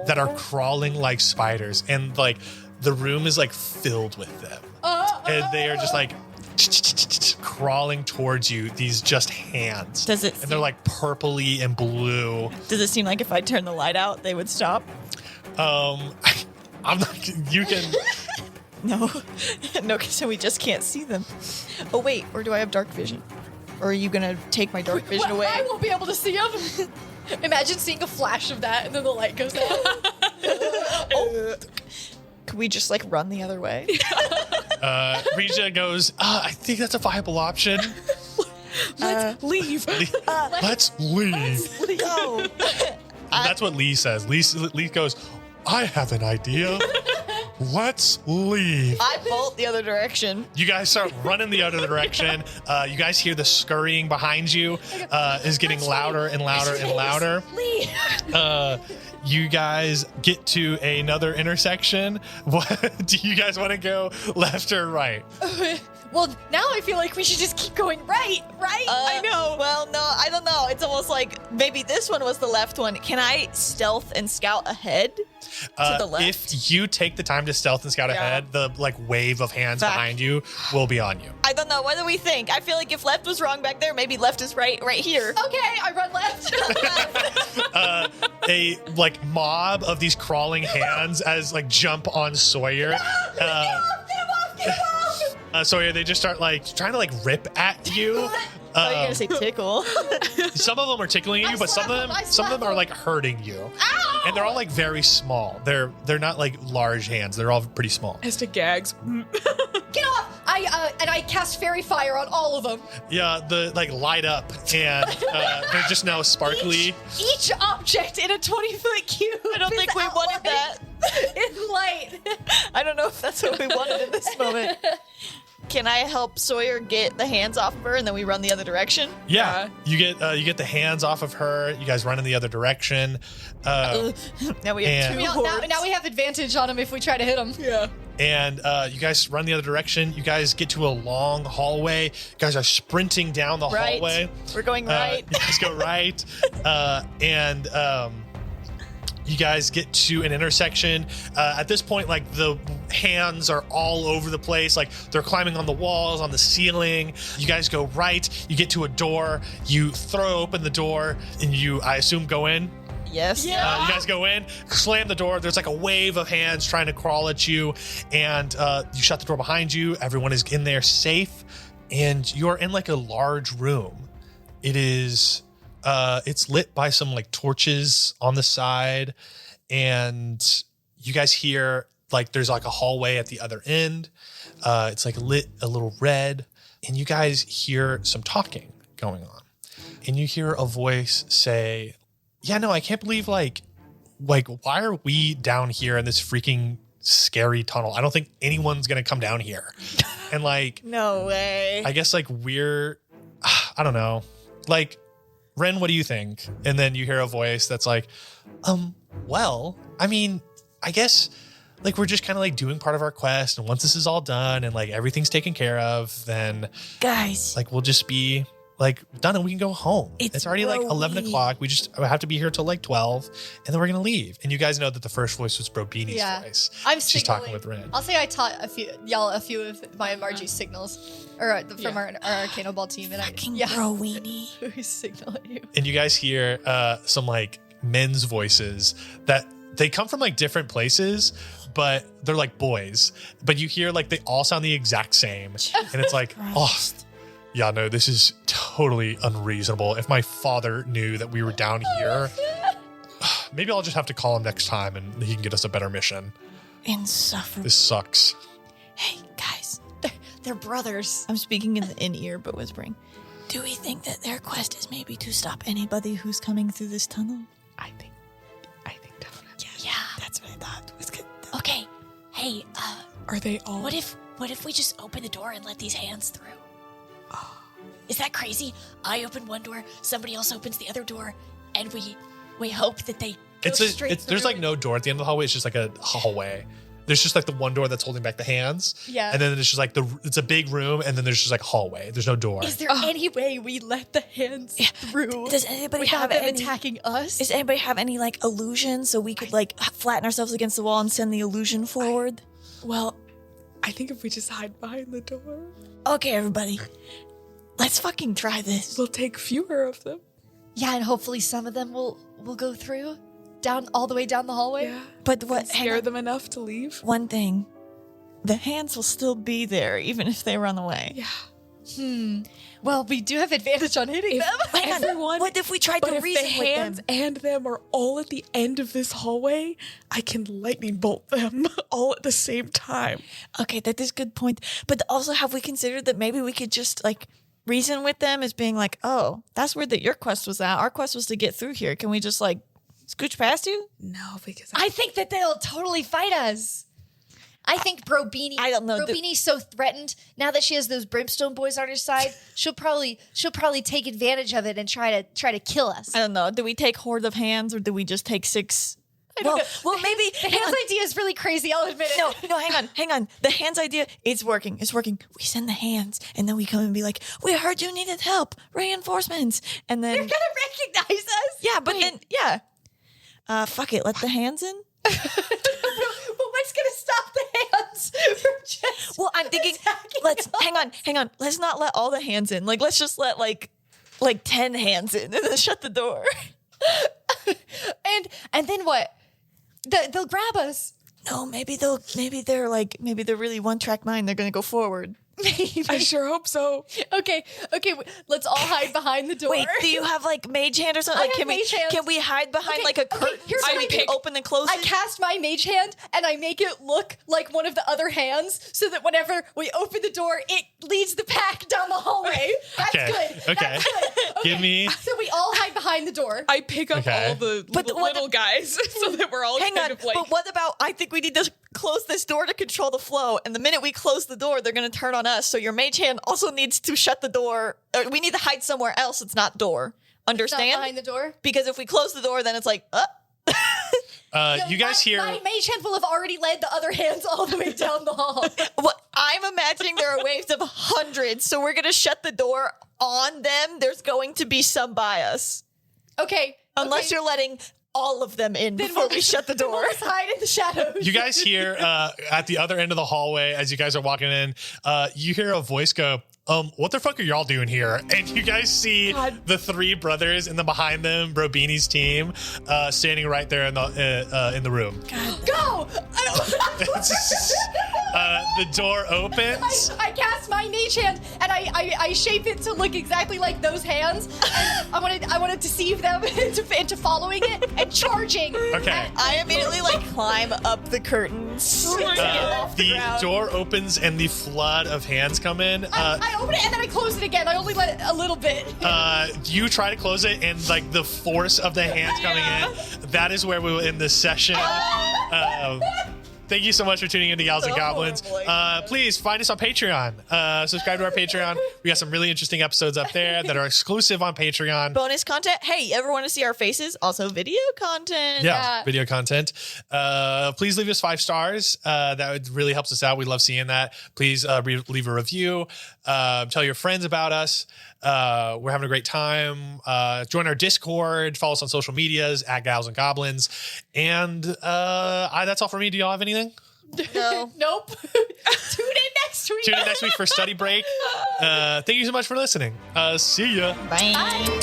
that are crawling like spiders, and like the room is like filled with them, and they are just like crawling towards you. These just hands. Does it? And they're like purpley and blue. Does it seem like if I turn the light out, they would stop? I'm not. You can. No, no, because we just can't see them. Oh wait, or do I have dark vision? Or are you gonna take my dark vision away? I won't be able to see him. Imagine seeing a flash of that and then the light goes out. Could we just like run the other way? Rija goes, I think that's a viable option. Let's leave. Let's leave. Go. That's what Lee says. Lee goes, I have an idea. Let's leave. I bolt the other direction. You guys start running the other direction. You guys hear the scurrying behind you is getting louder and louder and louder. You guys get to another intersection. What do you guys want to go, left or right? Well, now I feel like we should just keep going right? I know. Well, no, I don't know. It's almost like maybe this one was the left one. Can I stealth and scout ahead to the left? If you take the time to stealth and scout ahead, the like wave of hands behind you will be on you. I don't know. What do we think? I feel like if left was wrong back there, maybe left is right here. Okay, I run left. A like mob of these crawling hands as like jump on Sawyer. Get off! Sawyer, they just start like trying to like rip at you. Oh, you're gonna say tickle. Some of them are tickling you, but some of them are like hurting you. Ow! And they're all like very small. They're not like large hands. They're all pretty small. As to gags. Get off! I cast fairy fire on all of them. Yeah, the like light up and they're just now sparkly. Each object in a 20-foot cube. I don't think we wanted that. In light. I don't know if that's what we wanted in this moment. Can I help Sawyer get the hands off of her and then we run the other direction? Yeah, you get the hands off of her. You guys run in the other direction. Now we have and- two Now hordes. we have advantage on him if we try to hit him. Yeah. And you guys run the other direction. You guys get to a long hallway. You guys are sprinting down the Right. hallway. We're going right. You guys go right. And you guys get to an intersection. At this point, like the hands are all over the place. Like they're climbing on the walls, on the ceiling. You guys go right. You get to a door. You throw open the door and you, I assume, go in. Yes. You guys go in, slam the door. There's like a wave of hands trying to crawl at you, and you shut the door behind you. Everyone is in there safe, and you're in like a large room. It is, it's lit by some like torches on the side, and you guys hear like there's like a hallway at the other end. It's like lit a little red, and you guys hear some talking going on, and you hear a voice say, yeah, no, I can't believe like why are we down here in this freaking scary tunnel? I don't think anyone's gonna come down here. And like, No way. I guess like I don't know. Like, Ren, what do you think? And then you hear a voice that's like, well, I mean, I guess like we're just kind of like doing part of our quest, and once this is all done and like everything's taken care of, then Guys, like we'll just be like done and we can go home. It's already like 11 Brody. o'clock. We just have to be here till like 12 and then we're going to leave. And you guys know that the first voice was Brobeani's voice. I'm She's talking signaling. with Rin. I'll say I taught y'all a few of my Margie signals, or from our Arcano Ball team, and Fucking yeah, bro weenie. who's signaling you? And you guys hear some like men's voices that they come from like different places, but they're like boys. But you hear like they all sound the exact same. And it's like, oh, yeah, no, this is totally unreasonable. If my father knew that we were down here, maybe I'll just have to call him next time and he can get us a better mission. Insufferable. This sucks. Hey, guys. They're brothers. I'm speaking in ear, but whispering. Do we think that their quest is maybe to stop anybody who's coming through this tunnel? I think definitely. Yeah, that's what I thought was good. Okay. Hey, Are they all? what if we just open the door and let these hands through? Is that crazy? I open one door, somebody else opens the other door, and we hope that they go straight through. There's like no door at the end of the hallway. It's just like a hallway. There's just like the one door that's holding back the hands. Yeah. And then it's just like it's a big room and then there's just like a hallway. There's no door. Is there any way we let the hands through Does anybody without have them any? attacking us? Does anybody have any like illusion so we could like flatten ourselves against the wall and send the illusion forward? Well, I think if we just hide behind the door, Okay, everybody, let's fucking try this. we'll take fewer of them. Yeah, and hopefully some of them will go through down all the way down the hallway. Yeah. But what? hang Scare on. them enough to leave. One thing, the hands will still be there even if they run away. Yeah. Well, we do have advantage on hitting them. Hang on, Everyone- what if we tried But to if the reason with hands them? and them are all at the end of this hallway, I can lightning bolt them all at the same time. Okay, that is a good point. But also, have we considered that maybe we could just like reason with them as being like, oh, that's where your quest was at. Our quest was to get through here. Can we just like scooch past you? No, because I think that they'll totally fight us. I think Brobeanie. I don't know. Brobeanie's so threatened now that she has those brimstone boys on her side. She'll probably take advantage of it and try to kill us. I don't know. Do we take horde of hands or do we just take 6? Well, maybe. The hang hands on. idea is really crazy. I'll admit it. No, hang on. The hands idea, it's working. We send the hands, and then we come and be like, we heard you needed help, reinforcements, and then They're gonna recognize us. yeah, but then fuck it, let the hands in. But what's gonna stop the hands from just? Well, I'm thinking, attacking let's us? hang on. Let's not let all the hands in. Like, let's just let like 10 hands in, and then shut the door. And then what? They'll grab us. No, maybe they're really one track mind. They're gonna go forward. Maybe. I sure hope so. Okay. Let's all hide behind the door. Wait, do you have like mage hand or something? I Like, have mage hand. can we hide behind Okay, like a okay, curtain here's so what we I can pick. open and close I it? cast my mage hand and I make it look like one of the other hands so that whenever we open the door, it leads the pack down the hallway. That's Okay, good. okay. That's good. Give me- So we all hide behind the door. I pick up Okay. all the But little, what- little guys so that we're all Hang kind on, of like. but what about, I think we need to close this door to control the flow, and the minute we close the door, they're going to turn on us, so your mage hand also needs to shut the door. We need to hide somewhere else. It's not door. Not Understand? behind the door. Because if we close the door, then it's like, You guys hear My mage hand will have already led the other hands all the way down the hall. What I'm imagining there are waves of hundreds, so we're going to shut the door on them. There's going to be some by us. Okay. Unless you're letting all of them in before we shut the door. We'll just hide in the shadows. you guys hear at the other end of the hallway as you guys are walking in, you hear a voice go, what the fuck are y'all doing here? And you guys see the 3 brothers and then behind them, Brobeani's team, standing right there in the room. Go! The door opens. I cast my mage hand and I shape it to look exactly like those hands. And I want to deceive them into following it and charging. Okay. I immediately climb up the curtains. to get off the ground. Door opens and the flood of hands come in. I open it and then I close it again. I only let it a little bit. You try to close it, and the force of the hands coming in, that is where we will end this session. Thank you so much for tuning in to Gals and So Goblins. horrible. Please find us on Patreon. Subscribe to our Patreon. We got some really interesting episodes up there that are exclusive on Patreon. Bonus content. Hey, ever want to see our faces? Also video content. Yeah, video content. Please leave us 5 stars. That would really helps us out. We love seeing that. Please leave a review. Tell your friends about us. We're having a great time. Join our Discord. Follow us on social medias at Gals and Goblins. And that's all for me. Do y'all have anything? No. Nope. Tune in next week. Tune in next week for study break. Thank you so much for listening. See ya. Bye.